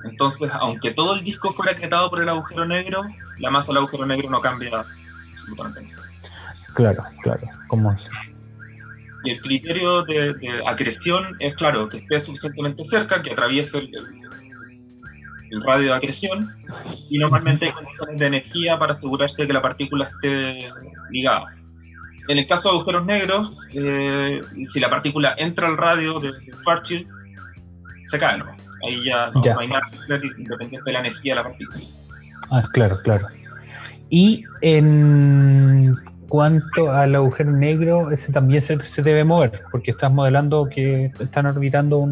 Entonces, aunque todo el disco fuera acretado por el agujero negro, la masa del agujero negro no cambia absolutamente nada. Claro, ¿cómo es? Y el criterio de acreción es, claro, que esté suficientemente cerca, que atraviese el radio de acreción, y normalmente hay condiciones de energía para asegurarse de que la partícula esté ligada. En el caso de agujeros negros, si la partícula entra al radio de Schwarzschild, se cae, ¿no? Ahí ya no hay nada que hacer, independiente de la energía de la partícula. Ah, claro. Y en cuanto al agujero negro, ese también se debe mover, porque estás modelando que están orbitando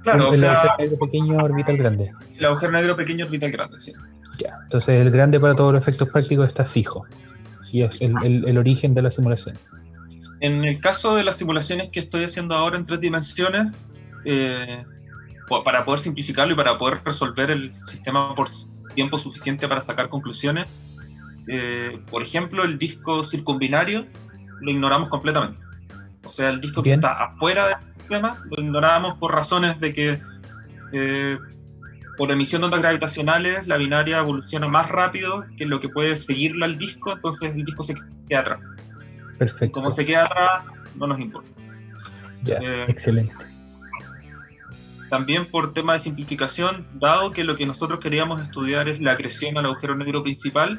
Claro, o sea, agujero negro pequeño orbita el grande. El agujero negro pequeño orbita el grande, sí. Ya, entonces el grande para todos los efectos prácticos está fijo, y es el origen de la simulación. En el caso de las simulaciones que estoy haciendo ahora en 3 dimensiones, para poder simplificarlo y para poder resolver el sistema por tiempo suficiente para sacar conclusiones, por ejemplo, el disco circumbinario lo ignoramos completamente. O sea, el disco que está afuera del sistema lo ignoramos por razones de que por emisión de ondas gravitacionales la binaria evoluciona más rápido que lo que puede seguirla al disco, entonces el disco se queda atrás. Perfecto. Y como se queda atrás, no nos importa. Ya, excelente. También por tema de simplificación, dado que lo que nosotros queríamos estudiar es la acreción al agujero negro principal,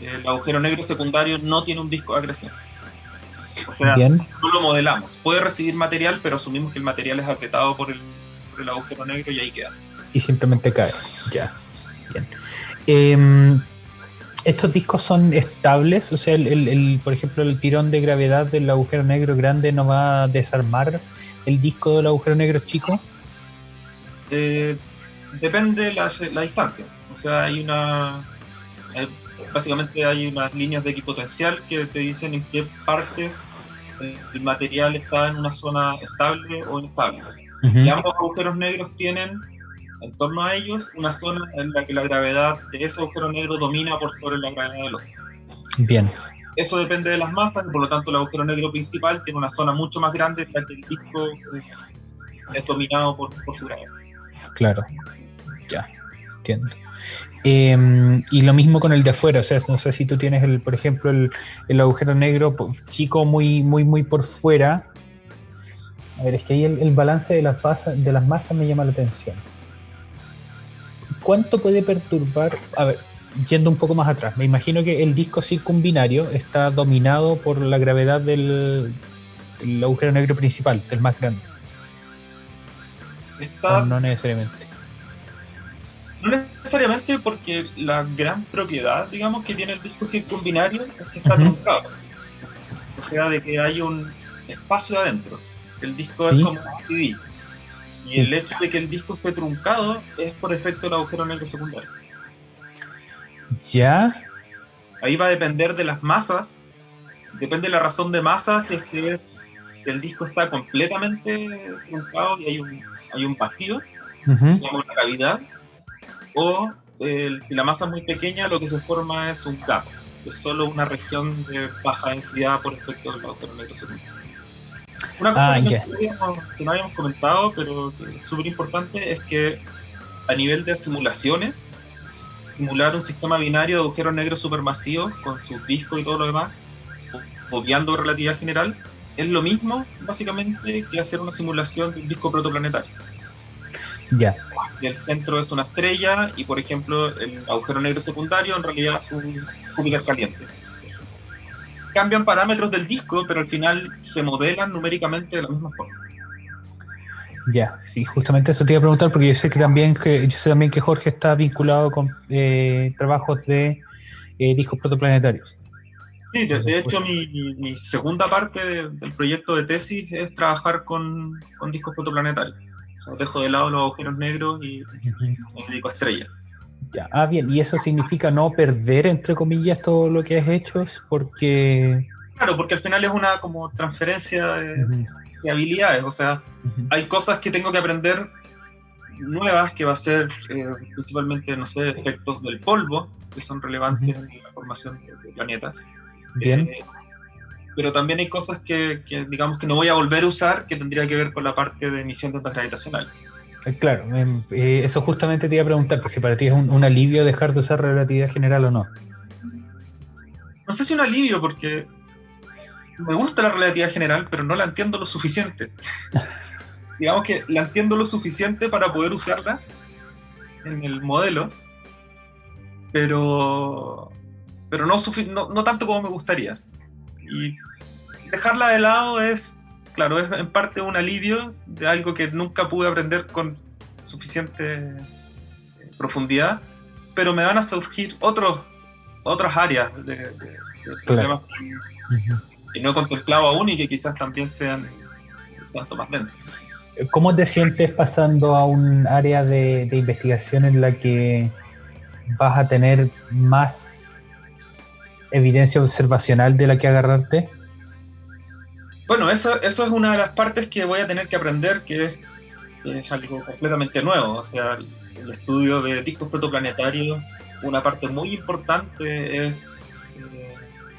el agujero negro secundario no tiene un disco de acreción. O sea, no lo modelamos. Puede recibir material, pero asumimos que el material es apretado por el agujero negro y ahí queda. Y simplemente cae. Ya. Bien. ¿Estos discos son estables? O sea, por ejemplo, el tirón de gravedad del agujero negro grande no va a desarmar el disco del agujero negro chico. Depende la distancia. O sea, básicamente hay unas líneas de equipotencial que te dicen en qué parte el material está en una zona estable o inestable. Y ambos agujeros negros tienen en torno a ellos una zona en la que la gravedad de ese agujero negro domina por sobre la gravedad del otro. Bien. Eso depende de las masas, y por lo tanto el agujero negro principal tiene una zona mucho más grande en la que el disco es dominado por su gravedad. Claro, ya, entiendo. Y lo mismo con el de afuera, o sea, no sé si tú tienes por ejemplo, el agujero negro chico muy por fuera. A ver, es que ahí el balance de las masas me llama la atención. ¿Cuánto puede perturbar? A ver, yendo un poco más atrás, me imagino que el disco circumbinario está dominado por la gravedad del agujero negro principal, del más grande. ¿O Está, no necesariamente? no necesariamente, porque la gran propiedad, digamos, que tiene el disco circunbinario es que está Ujú. truncado. O sea, de que hay un espacio adentro. El disco es Sí, como un CD. Y sí. el hecho de que el disco esté truncado es por efecto del agujero negro secundario. Ya. Ahí va a depender de las masas, depende de la razón de masa, si es que el disco está completamente truncado y hay un vacío, que Ujú. se llama una cavidad, o si la masa es muy pequeña, lo que se forma es un gap, que es solo una región de baja densidad por efecto del agujero negro secundario. Una cosa Ah, ya. que no habíamos comentado, pero que es súper importante, es que a nivel de simulaciones, simular un sistema binario de agujeros negros supermasivos con sus discos y todo lo demás, obviando relatividad general, es lo mismo básicamente que hacer una simulación de un disco protoplanetario. Ya. Y el centro es una estrella y, por ejemplo, el agujero negro secundario en realidad es un Júpiter caliente. Cambian parámetros del disco, pero al final se modelan numéricamente de la misma forma. Ya, sí, justamente eso te iba a preguntar porque yo sé también que Jorge está vinculado con trabajos de discos protoplanetarios. Sí, Entonces, de pues, hecho mi segunda parte del proyecto de tesis es trabajar con discos protoplanetarios. O sea, dejo de lado los agujeros negros y ujú. me dedico a estrellas. Ya. Ah, bien, y eso significa no perder, entre comillas, todo lo que has hecho, porque... Claro, porque al final es una como transferencia Ujú, de habilidades. O sea, ujú, hay cosas que tengo que aprender nuevas, que va a ser principalmente, no sé, efectos del polvo, que son ujú. relevantes en la formación del planeta. Bien. Eh, pero también hay cosas digamos, que no voy a volver a usar, que tendría que ver con la parte de emisión de ondas gravitacionales. Claro, eso justamente te iba a preguntar, pues si para ti es un alivio dejar de usar relatividad general o no. No sé si un alivio, porque me gusta la relatividad general, pero no la entiendo lo suficiente. Digamos que la entiendo lo suficiente para poder usarla en el modelo, pero, pero no tanto como me gustaría. Y dejarla de lado es, claro, es en parte un alivio de algo que nunca pude aprender con suficiente profundidad, pero me van a surgir otras áreas de Claro. problemas Ujú. que no he contemplado aún y que quizás también sean tanto más densos. ¿Cómo te sientes pasando a un área de investigación en la que vas a tener más evidencia observacional de la que agarrarte? Bueno, eso es una de las partes que voy a tener que aprender, que es algo completamente nuevo. O sea, el estudio de discos protoplanetarios, una parte muy importante es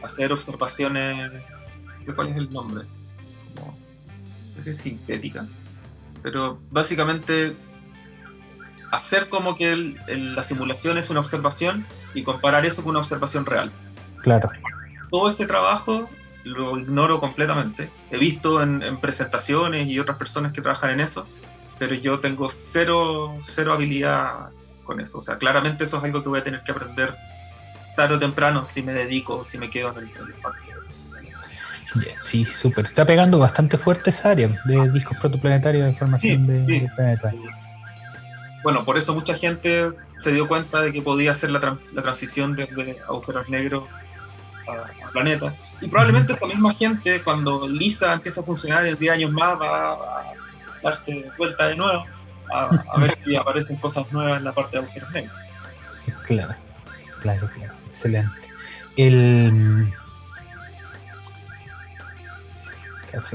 hacer observaciones, no sé cuál es el nombre, como, no sé si es sintética, pero básicamente hacer como que la simulación es una observación y comparar eso con una observación real. Claro. Todo este trabajo lo ignoro completamente. He visto en presentaciones y otras personas que trabajan en eso, pero yo tengo cero habilidad con eso. O sea, claramente eso es algo que voy a tener que aprender tarde o temprano si me dedico, si me quedo en el parque. Yeah, sí, súper. Está pegando bastante fuerte esa área de discos protoplanetarios de Sí, formación sí. de planetas. Bueno, por eso mucha gente se dio cuenta de que podía hacer la transición desde agujeros negros a planetas. Y Ujú. probablemente esa misma gente, cuando LISA empieza a funcionar en 10 años más, va a darse vuelta de nuevo a ver si aparecen cosas nuevas en la parte de agujeros negros. Claro, claro, claro. Excelente. El,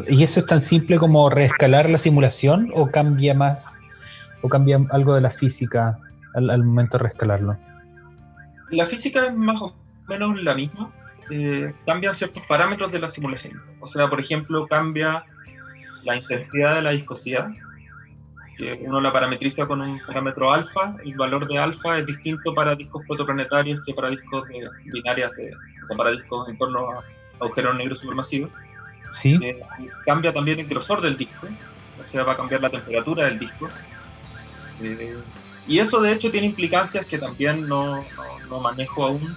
¿Y eso es tan simple como reescalar la simulación o cambia más, o cambia algo de la física al momento de reescalarlo? La física es más o menos la misma. Cambian ciertos parámetros de la simulación. O sea, por ejemplo, cambia la intensidad de la viscosidad, que uno la parametriza con un parámetro alfa. El valor de alfa es distinto para discos protoplanetarios que para discos binarias, o sea, para discos en torno a agujeros negros supermasivos. Sí, Eh, Cambia también el grosor del disco, o sea, va a cambiar la temperatura del disco. Eh, y eso de hecho tiene implicancias que también no manejo aún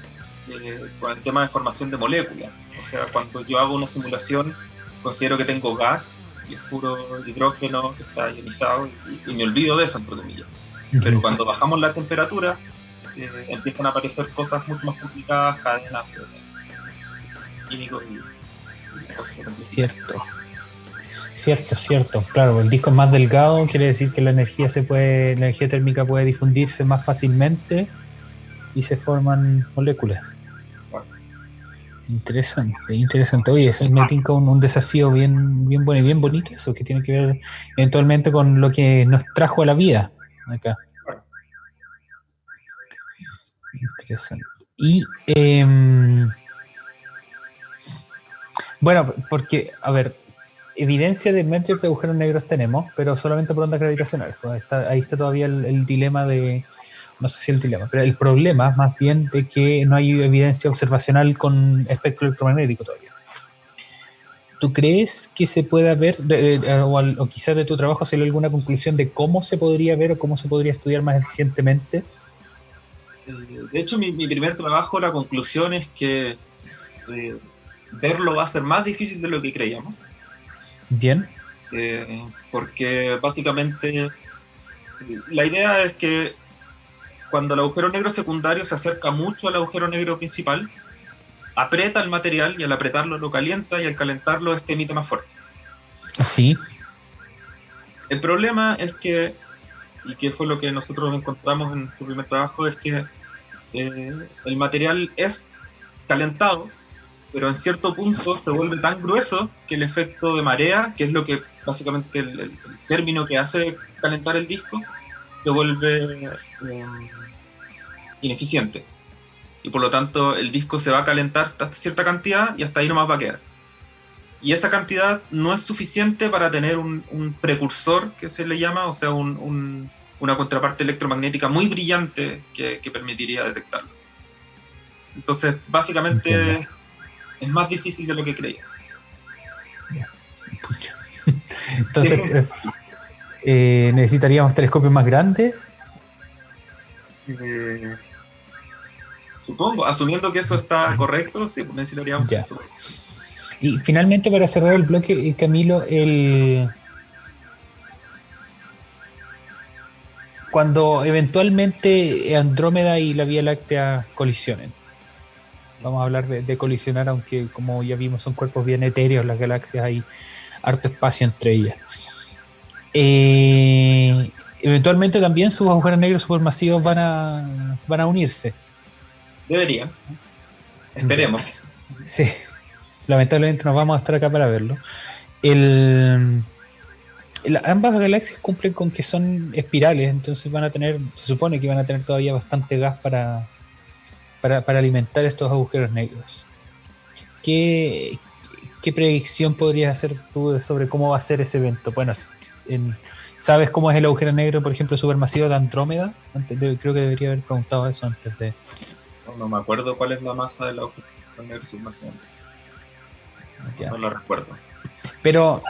con el tema de formación de moléculas. O sea, cuando yo hago una simulación, considero que tengo gas y es puro hidrógeno que está ionizado, y me olvido de eso, entre comillas. Pero cuando bajamos la temperatura, empiezan a aparecer cosas mucho más complicadas, cadenas químicos Cierto. Claro, el disco es más delgado, quiere decir que la energía térmica puede difundirse más fácilmente y se forman moléculas. Interesante. Oye, ese me tinca un desafío bien bueno y bien bonito, eso que tiene que ver eventualmente con lo que nos trajo a la vida acá. Interesante. Y bueno, porque, a ver, evidencia de merger de agujeros negros tenemos, pero solamente por ondas gravitacionales. Pues ahí está todavía el dilema no sé si el dilema, pero el problema más bien de que no hay evidencia observacional con espectro electromagnético todavía. ¿Tú crees que se pueda ver, o quizás de tu trabajo salió alguna conclusión de cómo se podría ver o cómo se podría estudiar más eficientemente? De hecho, mi primer trabajo, la conclusión es que verlo va a ser más difícil de lo que creíamos. Bien. Porque básicamente la idea es que cuando el agujero negro secundario se acerca mucho al agujero negro principal, aprieta el material y al apretarlo lo calienta y al calentarlo emite más fuerte. Sí. El problema es que, y que fue lo que nosotros encontramos en nuestro primer trabajo, es que el material es calentado, pero en cierto punto se vuelve tan grueso que el efecto de marea, que es lo que básicamente el término que hace calentar el disco, se vuelve ineficiente. Y por lo tanto el disco se va a calentar hasta cierta cantidad y hasta ahí nomás va a quedar. Y esa cantidad no es suficiente para tener un precursor, que se le llama, o sea, una contraparte electromagnética muy brillante que permitiría detectarlo. Entonces, básicamente es más difícil de lo que creía. Entonces, ¿necesitaríamos telescopios más grandes? Supongo, asumiendo que eso está correcto, sí, necesitaríamos. Ya. Y finalmente, para cerrar el bloque, Camilo, cuando eventualmente Andrómeda y la Vía Láctea colisionen, vamos a hablar de colisionar, aunque como ya vimos son cuerpos bien etéreos, las galaxias, hay harto espacio entre ellas. Eventualmente también sus agujeros negros supermasivos van a unirse. Deberían. Esperemos. Sí. Lamentablemente no vamos a estar acá para verlo. Ambas galaxias cumplen con que son espirales, entonces se supone que van a tener todavía bastante gas para alimentar estos agujeros negros. ¿Qué predicción podrías hacer tú sobre cómo va a ser ese evento? Bueno, ¿sabes cómo es el agujero negro, por ejemplo, supermasivo de Andrómeda? Creo que debería haber preguntado eso antes de... No me acuerdo cuál es la masa del agujero negro supermasivo. No lo recuerdo. Pero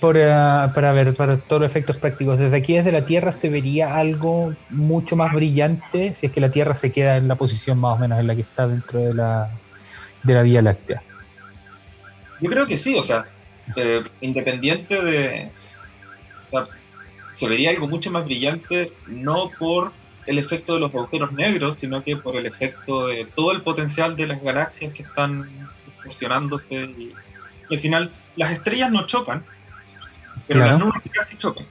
para todos los efectos prácticos, desde aquí, desde la Tierra, ¿se vería algo mucho más brillante si es que la Tierra se queda en la posición más o menos en la que está dentro de la Vía Láctea? Yo creo que sí, o sea, independiente de... O sea, se vería algo mucho más brillante, no por el efecto de los agujeros negros, sino que por el efecto de todo el potencial de las galaxias que están distorsionándose y al final las estrellas no chocan, pero claro, las nubes casi chocan.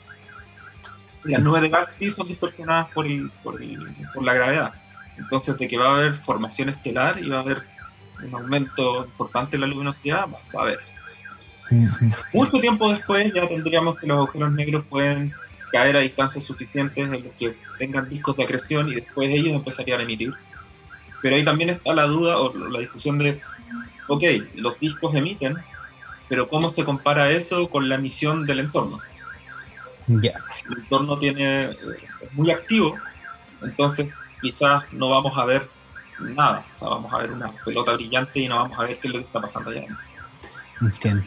Las nubes de gas sí son distorsionadas por la gravedad. Entonces, de que va a haber formación estelar y va a haber un aumento importante en la luminosidad, va a haber. Mucho tiempo después ya tendríamos que los agujeros negros pueden caer a distancias suficientes en los que tengan discos de acreción y después ellos empezarían a emitir. Pero ahí también está la duda o la discusión de, ok, los discos emiten, pero ¿cómo se compara eso con la emisión del entorno? Yeah. Si el entorno es muy activo, entonces quizás no vamos a ver nada, o sea, vamos a ver una pelota brillante y no vamos a ver qué es lo que está pasando allá. Entiendo.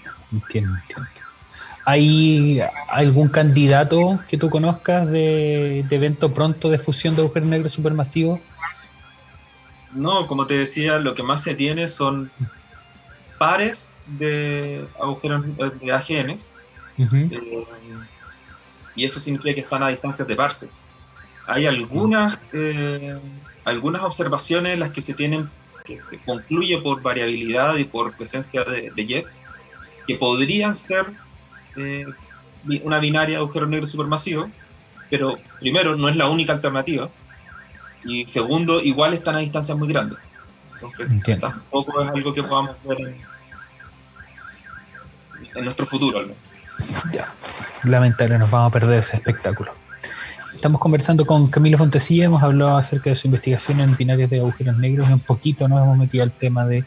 ¿Hay algún candidato que tú conozcas de evento pronto de fusión de agujeros negros supermasivos? No, como te decía, lo que más se tiene son pares de agujeros de AGN, Ujú. eh, y eso significa que están a distancias de parsec. Hay algunas observaciones en las que se tienen, que se concluye por variabilidad y por presencia de jets, que podrían ser eh, una binaria de agujero negro supermasivo, pero primero, no es la única alternativa, y segundo, igual están a distancias muy grandes. Entonces, Entiendo. tampoco es algo que podamos ver en nuestro futuro, al menos. Ya. Lamentable, nos vamos a perder ese espectáculo. Estamos conversando con Camilo Fontecilla, hemos hablado acerca de su investigación en binarias de agujeros negros y un poquito nos hemos metido al tema de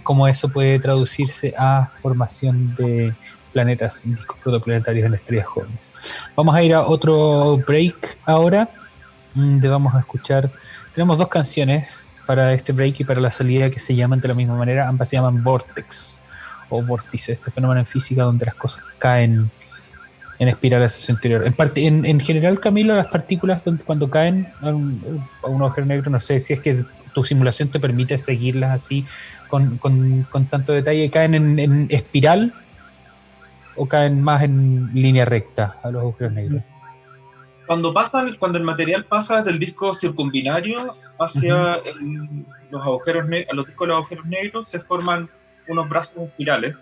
cómo eso puede traducirse a formación de planetas en discos protoplanetarios en estrellas jóvenes. Vamos a ir a otro break ahora, donde vamos a escuchar, tenemos dos canciones para este break y para la salida que se llaman de la misma manera, ambas se llaman Vortex o vórtice, este fenómeno en física donde las cosas caen en espiral hacia su interior. En general, Camilo, las partículas cuando caen a un agujero negro, no sé si es que tu simulación te permite seguirlas así con tanto detalle, ¿caen en espiral o caen más en línea recta a los agujeros negros? Cuando el material pasa del disco circumbinario hacia los a los discos de los agujeros negros, se forman unos brazos espirales.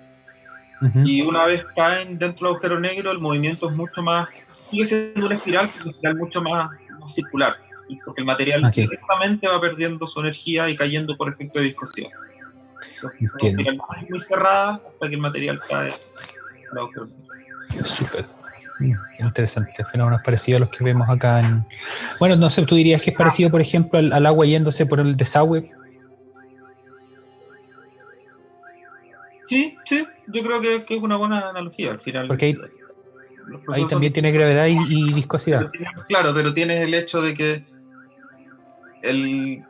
Y una vez caen dentro del agujero negro, el movimiento es mucho más, sigue siendo una espiral, pero una espiral mucho más circular, porque el material directamente va perdiendo su energía y cayendo por efecto de distorsión. Entonces, es una espiral muy cerrada hasta que el material cae en el agujero negro. Súper. Interesante, fenómenos parecidos a los que vemos acá en... Bueno, no sé, ¿tú dirías que es parecido, por ejemplo, al agua yéndose por el desagüe? Sí, yo creo que es una buena analogía al final. Porque ahí también tiene gravedad y viscosidad. Claro, pero tienes el hecho de que el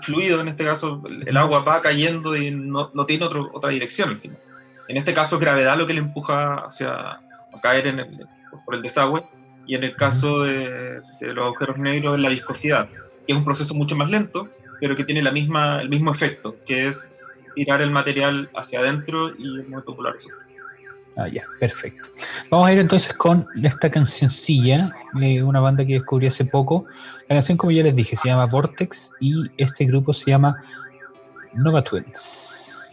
fluido, en este caso el agua, va cayendo y no tiene otra dirección al final. En este caso, gravedad lo que le empuja a caer por el desagüe, y en el caso de los agujeros negros es la viscosidad, que es un proceso mucho más lento, pero que tiene el mismo efecto, que es tirar el material hacia adentro y el momento polar. Ya, perfecto. Vamos a ir entonces con esta cancioncilla, una banda que descubrí hace poco. La canción, como ya les dije, se llama Vortex y este grupo se llama Nova Twins.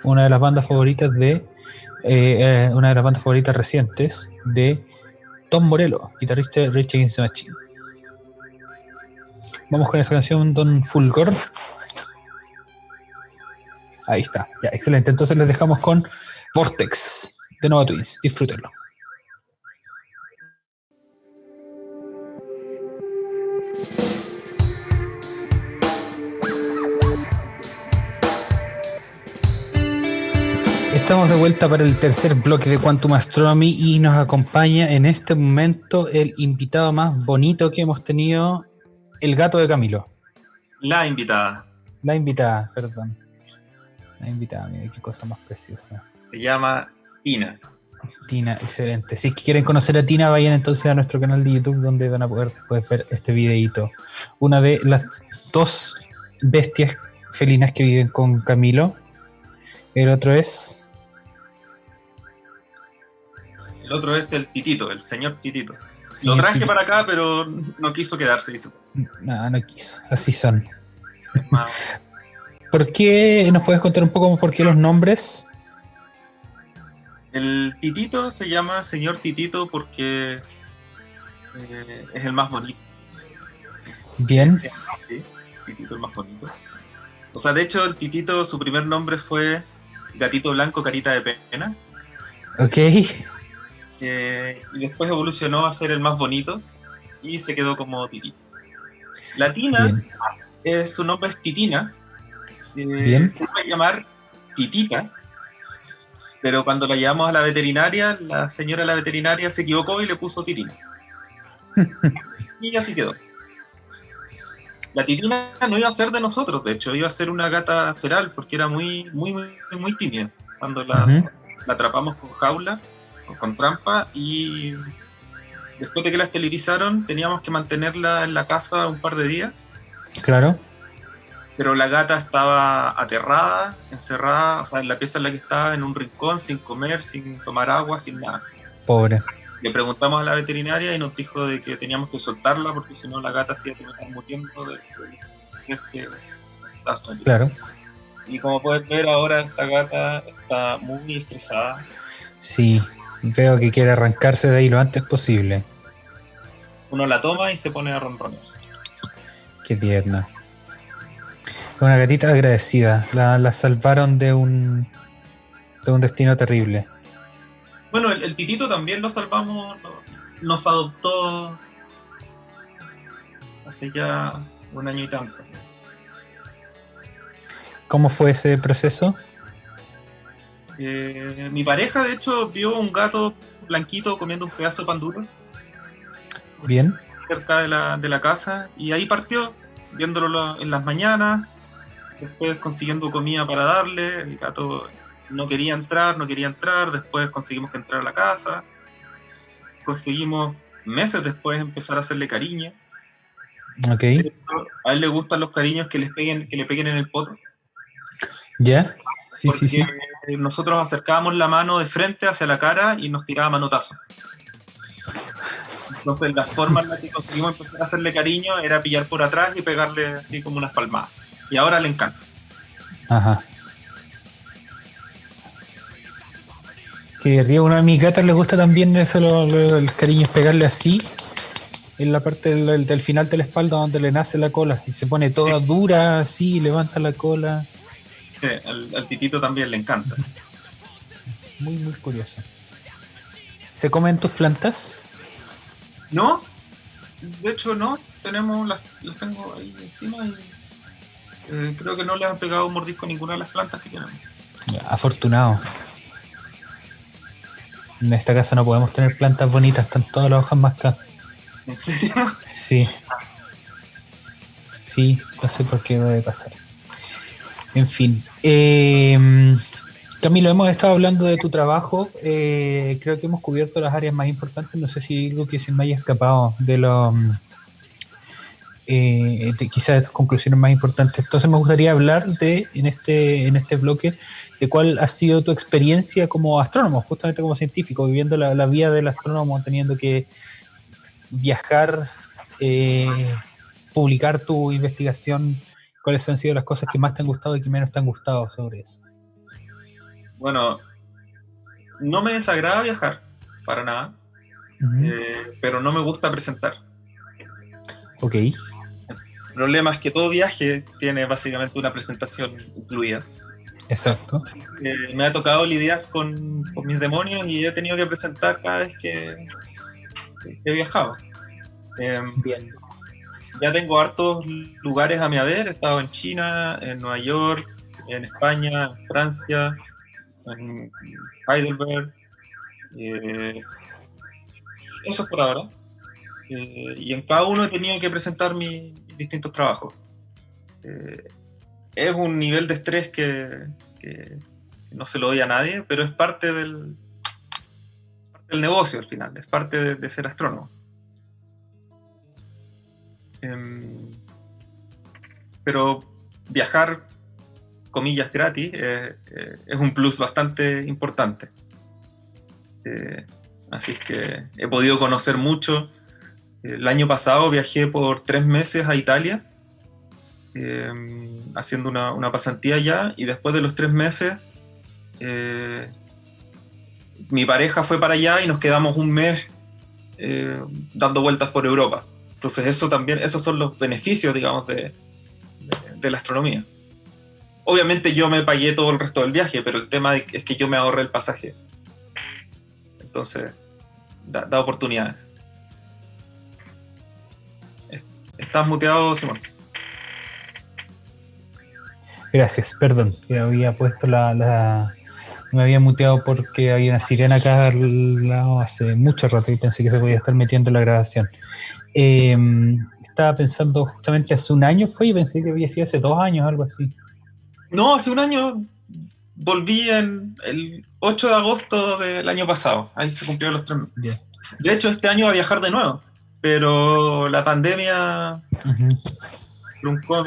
Una de las bandas favoritas recientes de Tom Morello, guitarrista de Rage Against the Machine. Vamos con esa canción, Don Fulgor. Ahí está, ya, excelente. Entonces les dejamos con Vortex de Nova Twins. Disfrútenlo. Estamos de vuelta para el tercer bloque de Quantum Astronomy y nos acompaña en este momento el invitado más bonito que hemos tenido, el gato de Camilo. La invitada, perdón. La invitada, mira qué cosa más preciosa. se llama Tina. Tina, excelente. Si quieren conocer a Tina, vayan entonces a nuestro canal de YouTube, donde van a poder ver este videito. Una de las dos bestias felinas que viven con Camilo. El otro es el Titito, el señor Titito. Lo traje para acá, pero no quiso quedarse, dice. No quiso. Así son. ¿Por qué? ¿Nos puedes contar un poco por qué los nombres? El Titito se llama señor Titito porque es el más bonito. Bien. Sí, Titito el más bonito. O sea, de hecho, el Titito, su primer nombre fue Gatito Blanco Carita de Pena. Ok. Y después evolucionó a ser el más bonito y se quedó como Titito. La Tina, su nombre es Titina. Se puede llamar Titita, pero cuando la llevamos a la veterinaria, la señora de la veterinaria se equivocó y le puso Titina. Y así quedó. La Titina no iba a ser de nosotros, de hecho, iba a ser una gata feral porque era muy, muy, muy, muy tímida. Cuando la atrapamos con jaula, con trampa, y después de que la esterilizaron, teníamos que mantenerla en la casa un par de días. Claro. pero la gata estaba aterrada, encerrada, o sea, en la pieza en la que estaba, en un rincón, sin comer, sin tomar agua, sin nada. Pobre. Le preguntamos a la veterinaria y nos dijo de que teníamos que soltarla porque si no la gata se iba a tener como tiempo de que Claro. y como puedes ver ahora esta gata está muy estresada. Sí, veo que quiere arrancarse de ahí lo antes posible. Uno la toma y se pone a ronronear. Qué tierna. Una gatita agradecida. La salvaron de un destino terrible. Bueno, el Titito también lo salvamos, nos adoptó hace ya un año y tanto. ¿Cómo fue ese proceso? Mi pareja, de hecho, vio un gato blanquito comiendo un pedazo de pan duro. Bien. Cerca de la casa, y ahí partió, viéndolo en las mañanas, después consiguiendo comida para darle. El gato no quería entrar, después conseguimos que entrara a la casa, conseguimos meses después empezar a hacerle cariño. Ok. A él le gustan los cariños que le peguen en el poto. ¿Ya? Sí, Porque sí. nosotros acercábamos la mano de frente hacia la cara y nos tiraba manotazos. Entonces la forma en la que conseguimos empezar a hacerle cariño era pillar por atrás y pegarle así como unas palmadas. Y ahora le encanta. Ajá. Que a una de mis gatas le gusta también eso, el cariño es pegarle así, en la parte del final de la espalda donde le nace la cola. Y se pone toda dura, así, levanta la cola. Sí, al Titito también le encanta. Muy, muy curioso. ¿Se comen tus plantas? No, de hecho no. Las tengo ahí encima y creo que no le han pegado un mordisco a ninguna de las plantas que tenemos. Afortunado. En esta casa no podemos tener plantas bonitas, están todas las hojas mascadas. ¿En serio? Sí. Sí, no sé por qué debe pasar. En fin. Camilo, hemos estado hablando de tu trabajo. Creo que hemos cubierto las áreas más importantes. No sé si hay algo que se me haya escapado de lo... quizás de tus conclusiones más importantes. Entonces me gustaría hablar en este bloque de cuál ha sido tu experiencia como astrónomo, justamente como científico, viviendo la vida del astrónomo, teniendo que viajar, publicar tu investigación, cuáles han sido las cosas que más te han gustado y que menos te han gustado sobre eso. Bueno, no me desagrada viajar, para nada, pero no me gusta presentar. Ok. El problema es que todo viaje tiene básicamente una presentación incluida. Exacto. Me ha tocado lidiar con mis demonios y he tenido que presentar cada vez que he viajado. Bien. Ya tengo hartos lugares a mi haber. He estado en China, en Nueva York, en España, en Francia, en Heidelberg. Eso es por ahora. Y en cada uno he tenido que presentar mis distintos trabajos. Es un nivel de estrés que no se lo doy a nadie, pero es parte del negocio al final, es parte de ser astrónomo. Pero viajar, comillas, gratis, es un plus bastante importante. Así es que he podido conocer mucho. El año pasado viajé por 3 meses a Italia, haciendo una pasantía allá, y después de los 3 meses mi pareja fue para allá y nos quedamos un mes dando vueltas por Europa. Entonces esos son los beneficios, digamos, de la astronomía. Obviamente yo me pagué todo el resto del viaje, pero el tema es que yo me ahorré el pasaje. Entonces da oportunidades. ¿Estás muteado, Simón? Gracias, perdón, que había puesto me había muteado porque había una sirena acá al lado hace mucho rato y pensé que se podía estar metiendo en la grabación. Estaba pensando justamente hace un año fue y pensé que había sido hace 2 años, algo así. No, hace un año. Volví el 8 de agosto del año pasado. Ahí se cumplieron los 3 meses. Yeah. De hecho, este año iba a viajar de nuevo, pero la pandemia truncó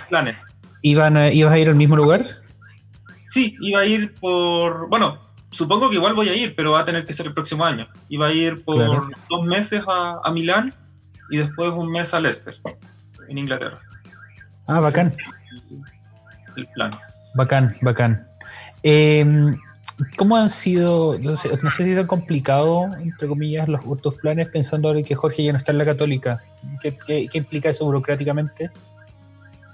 planes. ¿Ibas a ir al mismo lugar? Sí, iba a ir por... Bueno, supongo que igual voy a ir, pero va a tener que ser el próximo año. Iba a ir por Claro. 2 meses a Milán y después un mes a Leicester, en Inglaterra. Ah, Ese bacán, es el plan. bacán. ¿Cómo han sido, no sé si es complicado, entre comillas, tus planes, pensando ahora que Jorge ya no está en la Católica? ¿Qué implica eso burocráticamente?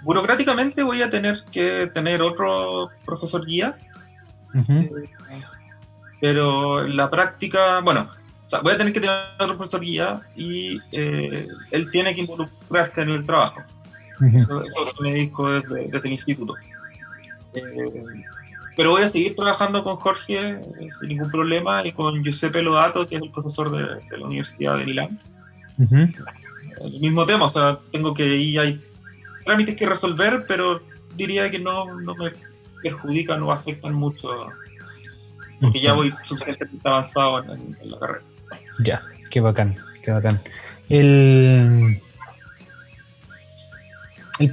Burocráticamente voy a tener que tener otro profesor guía, Uh-huh. pero en la práctica, bueno, o sea, voy a tener que tener otro profesor guía y él tiene que involucrarse en el trabajo. Uh-huh. Eso me dijo desde el instituto. Pero voy a seguir trabajando con Jorge sin ningún problema y con Giuseppe Lodato, que es el profesor de la Universidad de Milán. Uh-huh. El mismo tema, o sea, tengo que ir, hay trámites que resolver, pero diría que no me perjudican, no afectan mucho, porque ya voy suficientemente avanzado en la carrera. Ya, qué bacán. El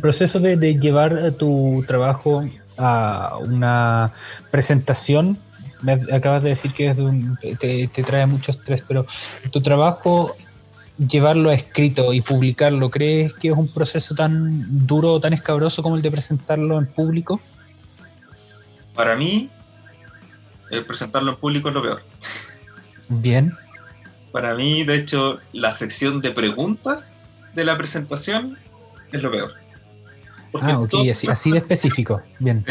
proceso de llevar tu trabajo a una presentación, me acabas de decir que te trae mucho estrés, pero tu trabajo, llevarlo a escrito y publicarlo, ¿crees que es un proceso tan duro o tan escabroso como el de presentarlo en público? Para mí, presentarlo en público es lo peor. Bien. Para mí, de hecho, la sección de preguntas de la presentación es lo peor. Porque Ok, así de específico. Bien.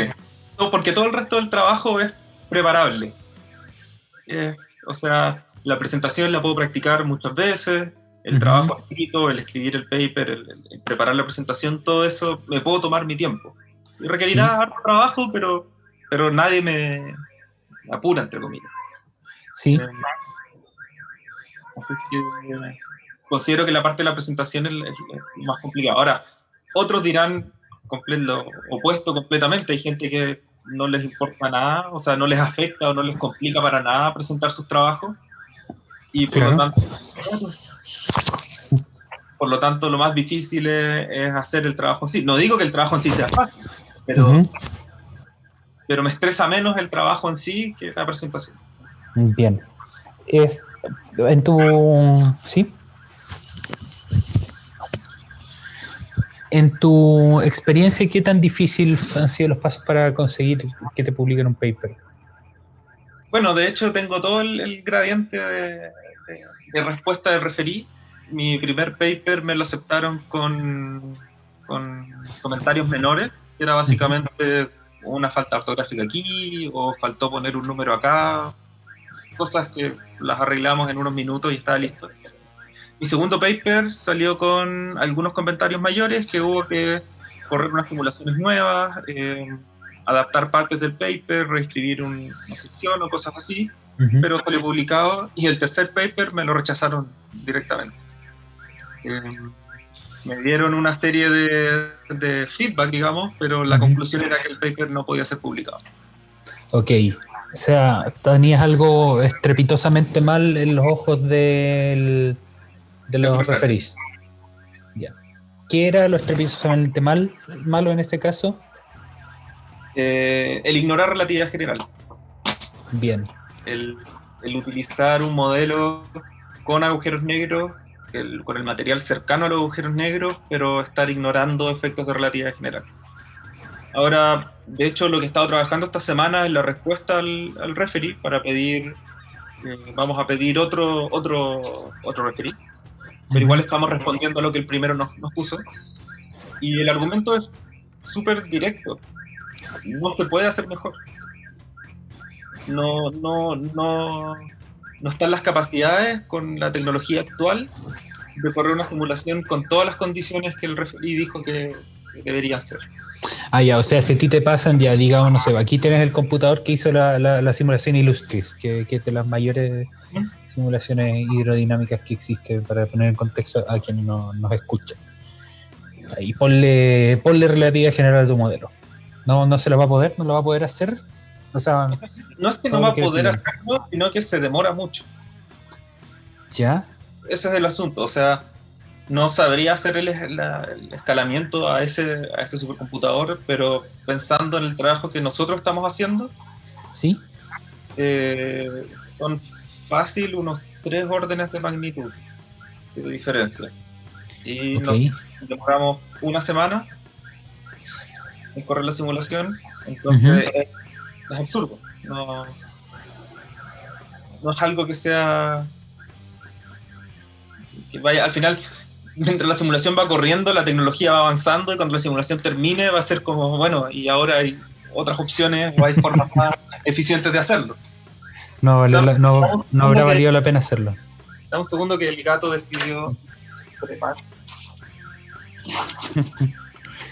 porque todo el resto del trabajo es preparable. O sea, la presentación la puedo practicar muchas veces, el trabajo escrito, el escribir el paper, el preparar la presentación, todo eso me puedo tomar mi tiempo. Y requerirá harto trabajo, pero nadie me apura, entre comillas. Sí. Así que considero que la parte de la presentación es más complicada. Ahora, otros dirán lo opuesto completamente. Hay gente que no les importa nada, o sea, no les afecta o no les complica para nada presentar sus trabajos. Y Claro. por lo tanto, lo más difícil es hacer el trabajo en sí. No digo que el trabajo en sí sea fácil, pero me estresa menos el trabajo en sí que la presentación. Bien. ¿Sí? En tu experiencia, ¿qué tan difícil han sido los pasos para conseguir que te publiquen un paper? Bueno, de hecho tengo todo el gradiente de respuesta del referí. Mi primer paper me lo aceptaron con comentarios menores, que era básicamente una falta ortográfica aquí, o faltó poner un número acá, cosas que las arreglamos en unos minutos y estaba listo. Mi segundo paper salió con algunos comentarios mayores, que hubo que correr unas simulaciones nuevas, adaptar partes del paper, reescribir una sección o cosas así, pero salió publicado. Y el tercer paper me lo rechazaron directamente. Me dieron una serie de feedback, digamos, pero la conclusión era que el paper no podía ser publicado. Ok, o sea, tenías algo estrepitosamente mal en los ojos de los referís. Ya. ¿Qué era lo estrepitosamente malo en este caso? El ignorar relatividad general. Bien. El utilizar un modelo con agujeros negros, con el material cercano a los agujeros negros, pero estar ignorando efectos de relatividad general. Ahora, de hecho, lo que he estado trabajando esta semana es la respuesta al referee para pedir, vamos a pedir otro referee, pero igual estamos respondiendo a lo que el primero nos puso. Y el argumento es súper directo. No se puede hacer mejor. No están las capacidades con la tecnología actual de correr una simulación con todas las condiciones que el referee dijo que deberían ser. Ya, o sea, si a ti te pasan, ya digamos, no sé, aquí tienes el computador que hizo la simulación Illustris, que es de las mayores simulaciones hidrodinámicas que existen, para poner en contexto a quien nos escucha. Y ponle relatividad general a tu modelo. No se lo va a poder, no lo va a poder hacer. O sea, no es que no va a poder hacerlo, sino que se demora mucho. ¿Ya? Ese es el asunto. O sea, No sabría hacer el escalamiento a ese supercomputador, pero pensando en el trabajo que nosotros estamos haciendo, ¿Sí? son fácil unos 3 órdenes de magnitud de diferencia. Y Ok. nos demoramos una semana en correr la simulación, Ujú. entonces es absurdo. No, no es algo que sea, que vaya, al final, mientras la simulación va corriendo, la tecnología va avanzando y cuando la simulación termine va a ser como, bueno, y ahora hay otras opciones o hay formas más eficientes de hacerlo. No, Dame, no, un no segundo habrá que, valido la pena hacerlo. dame un segundo que el gato decidió trepar.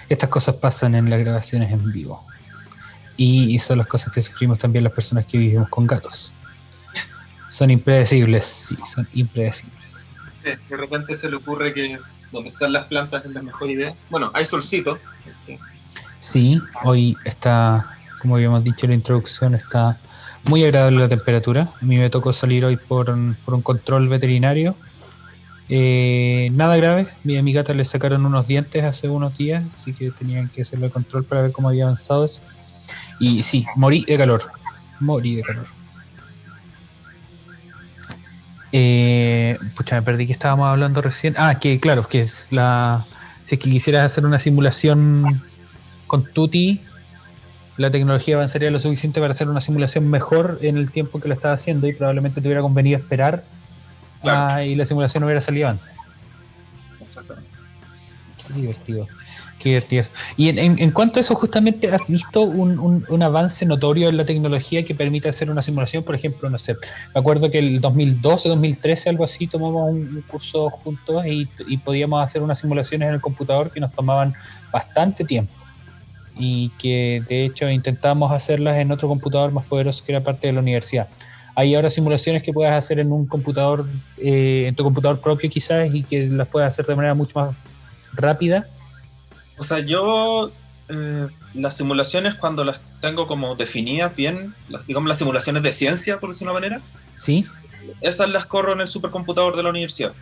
Estas cosas pasan en las grabaciones en vivo. Y son las cosas que sufrimos también las personas que vivimos con gatos. Son impredecibles, sí, son impredecibles. De repente se le ocurre que donde están las plantas es la mejor idea. Bueno, hay solcito. Sí, hoy está, como habíamos dicho en la introducción, está muy agradable la temperatura. A mí me tocó salir hoy por un control veterinario. Nada grave, a mi gata le sacaron unos dientes hace unos días, así que tenían que hacerle el control para ver cómo había avanzado eso. Y sí, morí de calor. Morí de calor. Pucha, me perdí que estábamos hablando recién. Ah, que claro, que es la. Si es que quisieras hacer una simulación con Tutti, la tecnología avanzaría lo suficiente para hacer una simulación mejor en el tiempo que lo estaba haciendo y probablemente te hubiera convenido esperar Claro, y la simulación hubiera salido antes. exactamente. Qué divertido. Qué divertido. Y en cuanto a eso, justamente, ¿has visto un avance notorio en la tecnología que permite hacer una simulación? Por ejemplo, no sé, me acuerdo que el 2012, 2013, algo así, tomamos un curso juntos y podíamos hacer unas simulaciones en el computador que nos tomaban bastante tiempo. Y que de hecho intentábamos hacerlas en otro computador más poderoso que era parte de la universidad. Hay ahora simulaciones que puedes hacer en un computador, en tu computador propio quizás, y que las puedes hacer de manera mucho más rápida. O sea, yo las simulaciones cuando las tengo como definidas bien, digamos las simulaciones de ciencia, por decirlo de una manera, ¿Sí? esas las corro en el supercomputador de la universidad.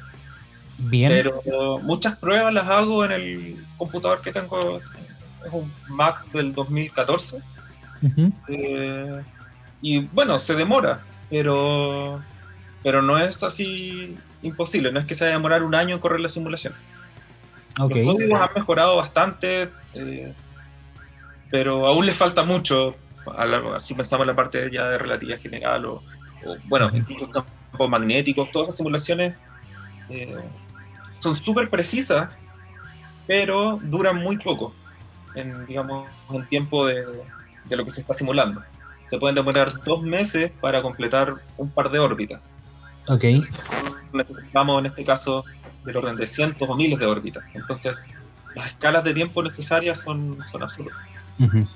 Bien. Pero muchas pruebas las hago en el computador que tengo, es un Mac del 2014. Uh-huh. eh, y bueno, se demora, pero no es así imposible, no es que se vaya a demorar un año en correr la simulación. Ok. Los códigos han mejorado bastante, pero aún les falta mucho, si pensamos en la parte ya de relatividad general o bueno, Uh-huh. incluso campos magnéticos, todas esas simulaciones eh, son súper precisas, pero duran muy poco en, digamos, en tiempo de lo que se está simulando. Se pueden demorar 2 meses para completar un par de órbitas. Ok. Necesitamos en este caso del orden de cientos o miles de órbitas. Entonces, las escalas de tiempo necesarias son absurdas. Uh-huh.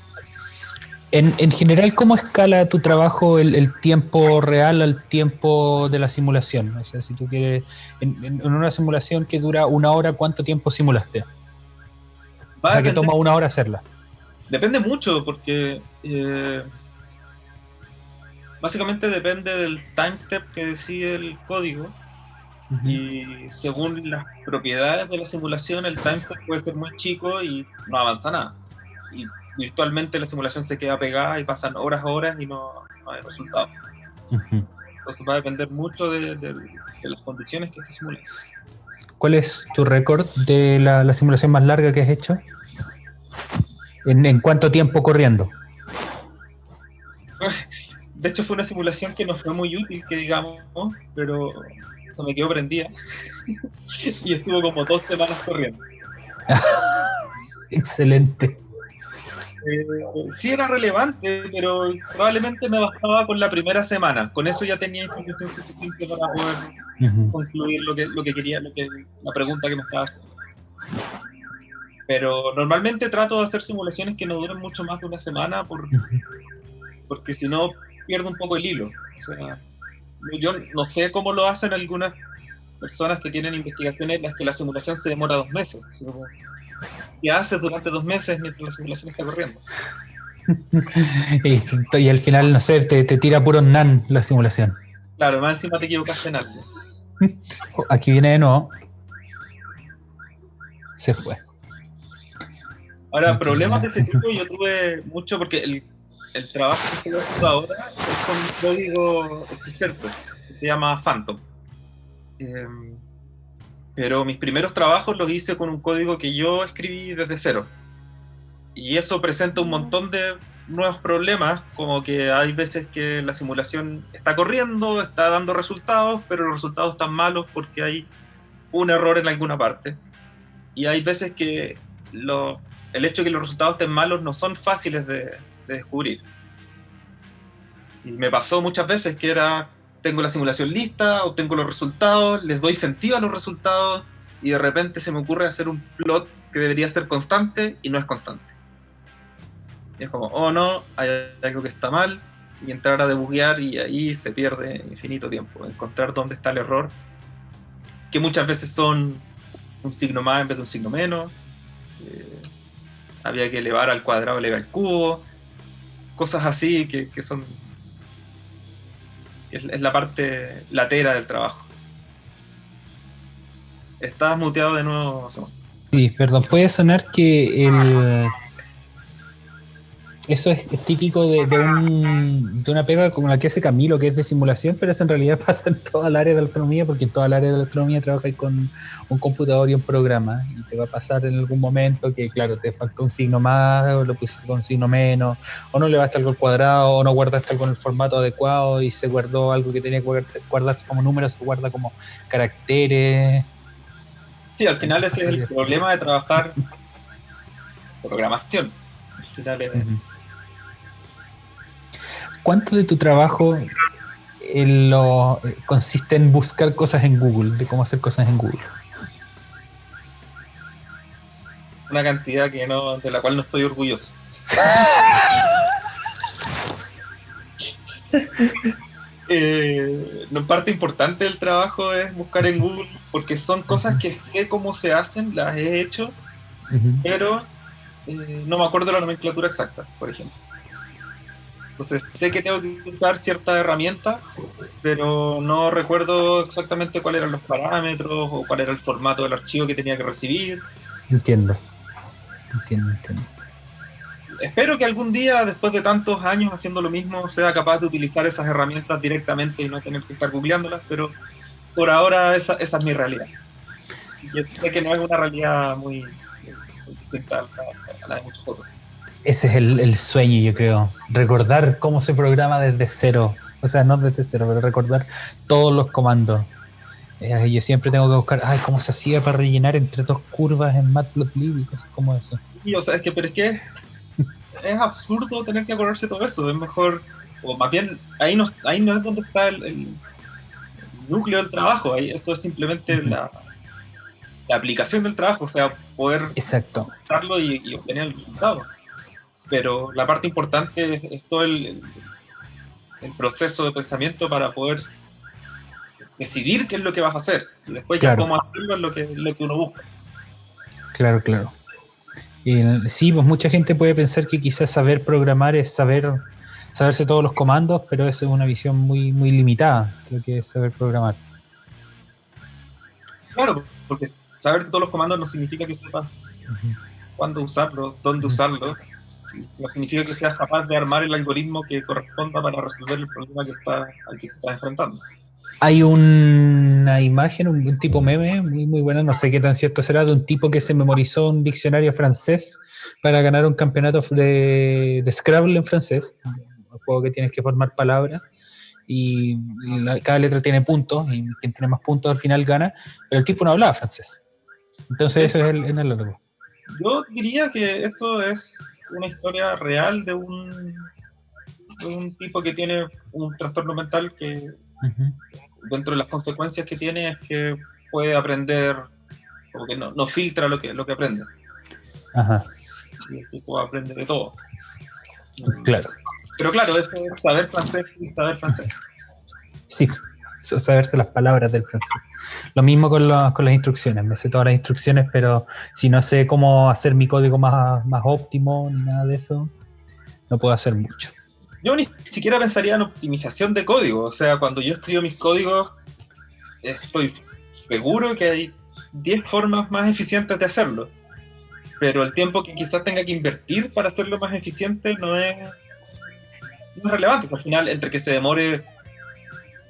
En general, ¿cómo escala tu trabajo el tiempo real al tiempo de la simulación? O sea, si tú quieres, en una simulación que dura una hora, ¿cuánto tiempo simulaste? O Va a sea, que depender, toma una hora hacerla. depende mucho porque básicamente depende del time step que decide el código Uh-huh. y según las propiedades de la simulación el time step puede ser muy chico y no avanza nada. Y virtualmente la simulación se queda pegada y pasan horas y no hay resultado. Uh-huh. Entonces va a depender mucho de las condiciones que esté simulando. ¿Cuál es tu récord de la simulación más larga que has hecho? ¿En cuánto tiempo corriendo? De hecho fue una simulación que no fue muy útil, que digamos, pero se me quedó prendida y estuvo como 2 semanas corriendo. Excelente. Sí era relevante, pero probablemente me bastaba con la primera semana. Con eso ya tenía información suficiente para poder Uh-huh. concluir lo que quería, la pregunta que me estaba haciendo. Pero normalmente trato de hacer simulaciones que no duren mucho más de una semana Uh-huh. porque si no pierdo un poco el hilo. O sea, yo no sé cómo lo hacen algunas personas que tienen investigaciones en las que la simulación se demora 2 meses. ¿Qué haces durante 2 meses mientras la simulación está corriendo? Y al final, no sé, te tira puro nan la simulación. Claro, más encima te equivocaste en algo. Aquí viene de nuevo. se fue. Ahora, problemas de ese tipo yo tuve mucho porque el trabajo que estoy haciendo ahora es con un código existente que se llama Phantom. Pero mis primeros trabajos los hice con un código que yo escribí desde cero. Y eso presenta un montón de nuevos problemas, como que hay veces que la simulación está corriendo, está dando resultados, pero los resultados están malos porque hay un error en alguna parte. Y hay veces que el hecho de que los resultados estén malos no son fáciles de descubrir. Y me pasó muchas veces que tengo la simulación lista, obtengo los resultados, les doy sentido a los resultados y de repente se me ocurre hacer un plot que debería ser constante y no es constante. Y es como, oh no, hay algo que está mal, y entrar a debuguear y ahí se pierde infinito tiempo. Encontrar dónde está el error, que muchas veces son un signo más en vez de un signo menos. Había que elevar al cuadrado, elevar al cubo, cosas así que son... Es la parte latera del trabajo. Estás muteado de nuevo, Simón. Sí, perdón, puede sonar que eso es típico de una pega como la que hace Camilo, que es de simulación, pero eso en realidad pasa en toda el área de la astronomía, porque en toda el área de la astronomía trabajas con un computador y un programa, y te va a pasar en algún momento que, claro, te faltó un signo más, o lo pusiste con un signo menos, o no elevaste algo al cuadrado, o no guardaste algo en el formato adecuado, y se guardó algo que tenía que guardarse como números, se guarda como caracteres. Sí, al final ese es el problema de trabajar programación. Al final es... ¿Cuánto de tu trabajo consiste en buscar cosas en Google, de cómo hacer cosas en Google? Una cantidad de la cual no estoy orgulloso. Parte importante del trabajo es buscar en Google, porque son cosas que sé cómo se hacen, las he hecho, pero no me acuerdo la nomenclatura exacta, por ejemplo. Entonces sé que tengo que usar cierta herramienta, pero no recuerdo exactamente cuáles eran los parámetros o cuál era el formato del archivo que tenía que recibir. Entiendo. Espero que algún día, después de tantos años haciendo lo mismo, sea capaz de utilizar esas herramientas directamente y no tener que estar googleándolas, pero por ahora esa es mi realidad. Yo sé que no es una realidad muy distinta a la de muchos otros. Ese es el sueño, yo creo. Recordar cómo se programa desde cero. O sea, no desde cero, pero recordar todos los comandos. Yo siempre tengo que buscar, cómo se hacía para rellenar entre dos curvas en Matplotlib y cosas como eso. Sí, o sea, pero es que es absurdo tener que acordarse todo eso. Es mejor, o más bien, ahí no es donde está el núcleo del trabajo. Ahí, eso es simplemente la aplicación del trabajo, o sea, poder usarlo y obtener el resultado. Pero la parte importante es todo el proceso de pensamiento para poder decidir qué es lo que vas a hacer. Y después ya cómo hacerlo es lo que uno busca. Claro. Sí, pues mucha gente puede pensar que quizás saber programar es saberse todos los comandos, pero eso es una visión muy, muy limitada, lo que es saber programar. Claro, porque saberte todos los comandos no significa que sepas cuándo usarlo, dónde usarlo. No significa que seas capaz de armar el algoritmo que corresponda para resolver el problema al que se está enfrentando. Hay una imagen, un tipo meme muy, muy buena, no sé qué tan cierto será, de un tipo que se memorizó un diccionario francés para ganar un campeonato de Scrabble en francés, un juego que tienes que formar palabras y cada letra tiene puntos y quien tiene más puntos al final gana, pero el tipo no hablaba francés. Entonces eso es el análogo. Yo diría que eso es una historia real de un tipo que tiene un trastorno mental que dentro de las consecuencias que tiene es que puede aprender, como que no filtra lo que aprende. Ajá. Y el tipo aprende de todo. Claro. Pero claro, eso es saber francés y saber francés. Sí, saberse las palabras del francés. Lo mismo con las instrucciones. Me sé todas las instrucciones, pero si no sé cómo hacer mi código más óptimo ni nada de eso, no puedo hacer mucho. Yo ni siquiera pensaría en optimización de código. O sea, cuando yo escribo mis códigos, estoy seguro que hay 10 formas más eficientes de hacerlo, pero el tiempo que quizás tenga que invertir para hacerlo más eficiente no es relevante. Al final, entre que se demore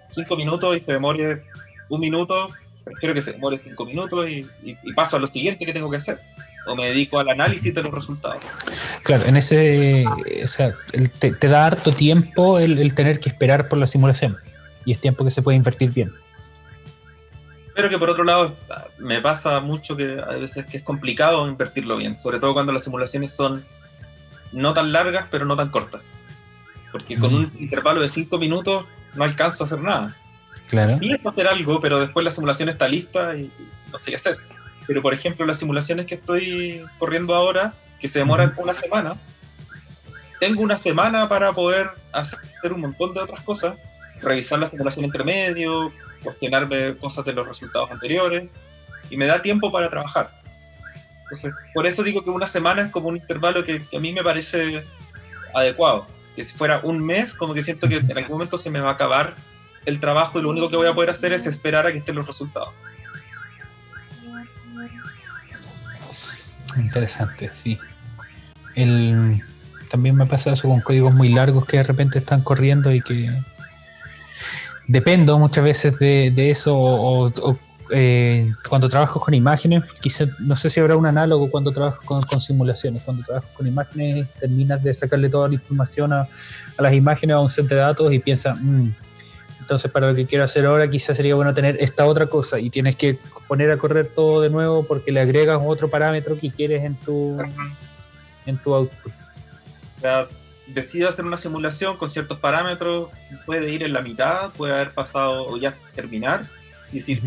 5 minutos y se demore 1 minuto, prefiero que se demore 5 minutos y paso a lo siguiente que tengo que hacer. O me dedico al análisis de los resultados. Claro, en ese, o sea, te da harto tiempo el tener que esperar por la simulación. Y es tiempo que se puede invertir bien. Pero que por otro lado, me pasa mucho que a veces que es complicado invertirlo bien, sobre todo cuando las simulaciones son no tan largas, pero no tan cortas. Porque con un intervalo de 5 minutos no alcanzo a hacer nada. Claro. Empiezo a hacer algo, pero después la simulación está lista y no sé qué hacer. Pero por ejemplo, las simulaciones que estoy corriendo ahora, que se demoran una semana, tengo una semana para poder hacer un montón de otras cosas, revisar la simulación entre medio, cuestionarme cosas de los resultados anteriores, y me da tiempo para trabajar. Entonces, por eso digo que una semana es como un intervalo que a mí me parece adecuado. Que si fuera un mes, como que siento que en algún momento se me va a acabar el trabajo y lo único que voy a poder hacer es esperar a que estén los resultados. Interesante, sí. También me pasa eso con códigos muy largos que de repente están corriendo y que dependo muchas veces de eso cuando trabajo con imágenes, quizás no sé si habrá un análogo cuando trabajo con simulaciones. Cuando trabajo con imágenes terminas de sacarle toda la información a las imágenes, a un set de datos y piensas, entonces para lo que quiero hacer ahora quizás sería bueno tener esta otra cosa y tienes que poner a correr todo de nuevo porque le agregas otro parámetro que quieres en tu output. O sea, decido hacer una simulación con ciertos parámetros, puede ir en la mitad, puede haber pasado o ya terminar y decir,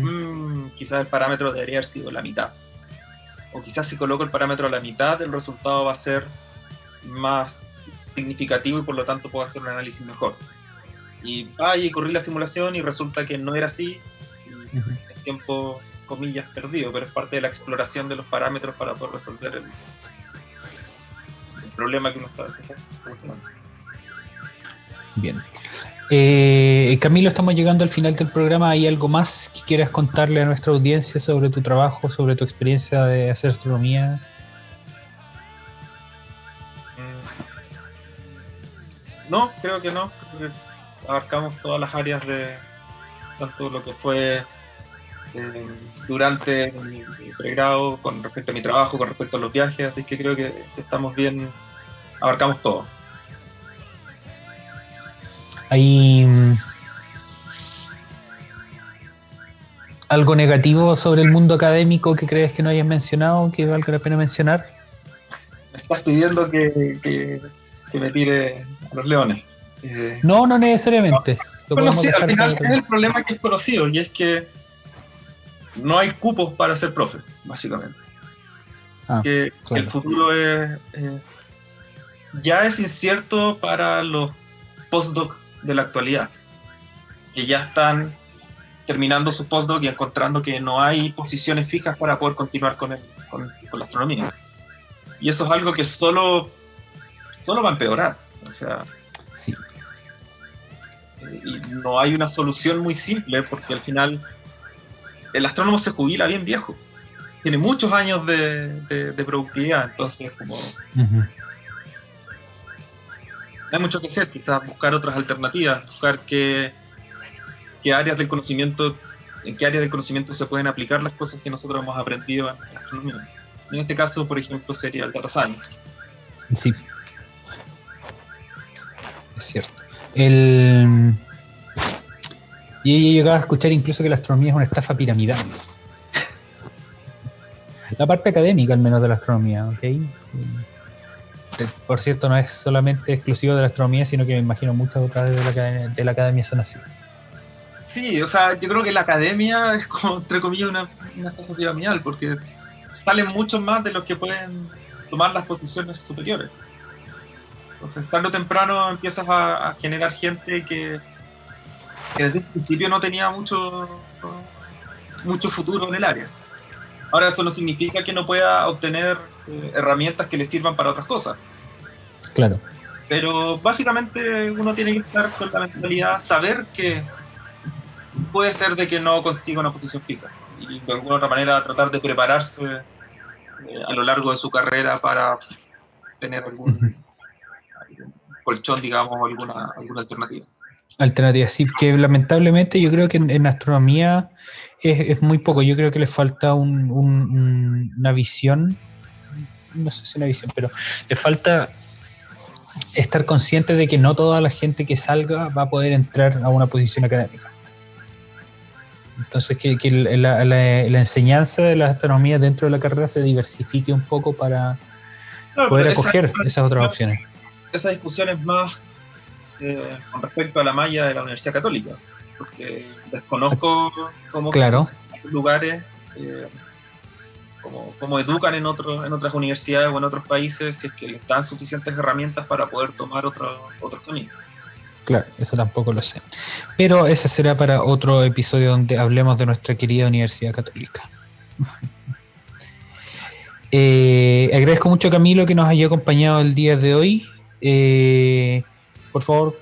quizás el parámetro debería haber sido la mitad. O quizás si coloco el parámetro a la mitad, el resultado va a ser más significativo y por lo tanto puedo hacer un análisis mejor. Y corrí la simulación y resulta que no era así, y es tiempo, comillas, perdido, pero es parte de la exploración de los parámetros para poder resolver el problema que uno está desarrollando. Bien. Camilo, estamos llegando al final del programa. ¿Hay algo más que quieras contarle a nuestra audiencia sobre tu trabajo, sobre tu experiencia de hacer astronomía? No, creo que no. Creo que abarcamos todas las áreas de tanto lo que fue durante mi pregrado, con respecto a mi trabajo, con respecto a los viajes, así que creo que estamos bien, abarcamos todo. ¿Hay algo negativo sobre el mundo académico que crees que no hayas mencionado, que valga la pena mencionar? Me estás pidiendo que me tire a los leones. No necesariamente. Bueno, sí, al final es el problema que es conocido, y es que no hay cupos para ser profe, básicamente. Claro. El futuro ya es incierto para los postdoc de la actualidad, que ya están terminando su postdoc y encontrando que no hay posiciones fijas para poder continuar con la astronomía. Y eso es algo que solo va a empeorar. O sea, sí. Y no hay una solución muy simple, porque al final el astrónomo se jubila bien viejo, tiene muchos años de productividad, entonces como hay mucho que hacer, quizás buscar otras alternativas, buscar qué áreas del conocimiento, en qué áreas del conocimiento se pueden aplicar las cosas que nosotros hemos aprendido en astronomía. En este caso, por ejemplo, sería el data science. Sí, es cierto. Y he llegado a escuchar incluso que la astronomía es una estafa piramidal. La parte académica, al menos, de la astronomía, ¿ok? Por cierto, no es solamente exclusivo de la astronomía, sino que me imagino muchas otras de la academia son así. Sí, o sea, yo creo que la academia es como, entre comillas, una estafa piramidal, porque salen muchos más de los que pueden tomar las posiciones superiores. Entonces, tarde o temprano empiezas a generar gente que desde el principio no tenía mucho futuro en el área. Ahora, eso no significa que no pueda obtener herramientas que le sirvan para otras cosas. Claro. Pero básicamente uno tiene que estar con la mentalidad, saber que puede ser de que no consiga una posición fija. y de alguna otra manera tratar de prepararse a lo largo de su carrera para tener algún colchón, digamos, o alguna alternativa. Alternativa, sí, que lamentablemente yo creo que en astronomía es muy poco. Yo creo que le falta una visión, no sé si una visión, pero le falta estar consciente de que no toda la gente que salga va a poder entrar a una posición académica. Entonces, que la enseñanza de la astronomía dentro de la carrera se diversifique un poco para poder acoger esas otras opciones. Esa discusión es más con respecto a la malla de la Universidad Católica, porque desconozco cómo claro. lugares, cómo educan en otras universidades o en otros países, si es que les dan suficientes herramientas para poder tomar otros caminos. Claro, eso tampoco lo sé. Pero ese será para otro episodio donde hablemos de nuestra querida Universidad Católica. Agradezco mucho a Camilo que nos haya acompañado el día de hoy. Por favor,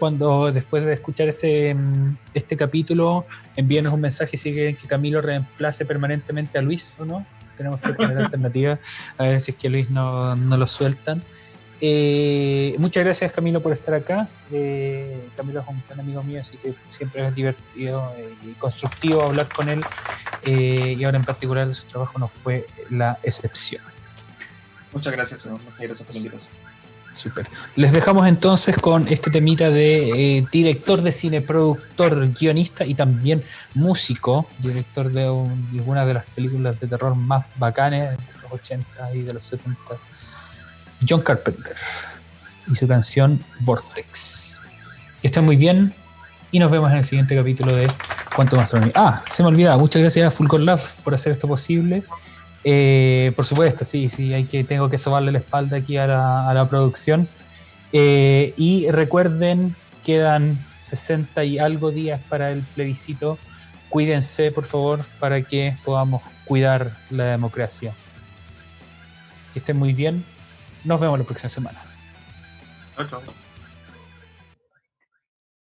después de escuchar este capítulo, envíenos un mensaje si quieren que Camilo reemplace permanentemente a Luis o no. Tenemos que tener alternativas, a ver si es que Luis no lo sueltan. Muchas gracias, Camilo, por estar acá. Camilo es un buen amigo mío, así que siempre es divertido y constructivo hablar con él, y ahora en particular de su trabajo no fue la excepción. Muchas gracias, señor. Muchas gracias por la invitación. Super. Les dejamos entonces con este temita de director de cine, productor, guionista y también músico, director de algunas de las películas de terror más bacanes de los 80 y de los 70, John Carpenter y su canción Vortex. Que estén muy bien y nos vemos en el siguiente capítulo de Quantum Astronomy. Se me olvidaba, muchas gracias a Fulgor Lab por hacer esto posible. Por supuesto, sí, tengo que sobarle la espalda aquí a la producción. Y recuerden, quedan 60 y algo días para el plebiscito. Cuídense, por favor, para que podamos cuidar la democracia. Que estén muy bien. Nos vemos la próxima semana. Chao.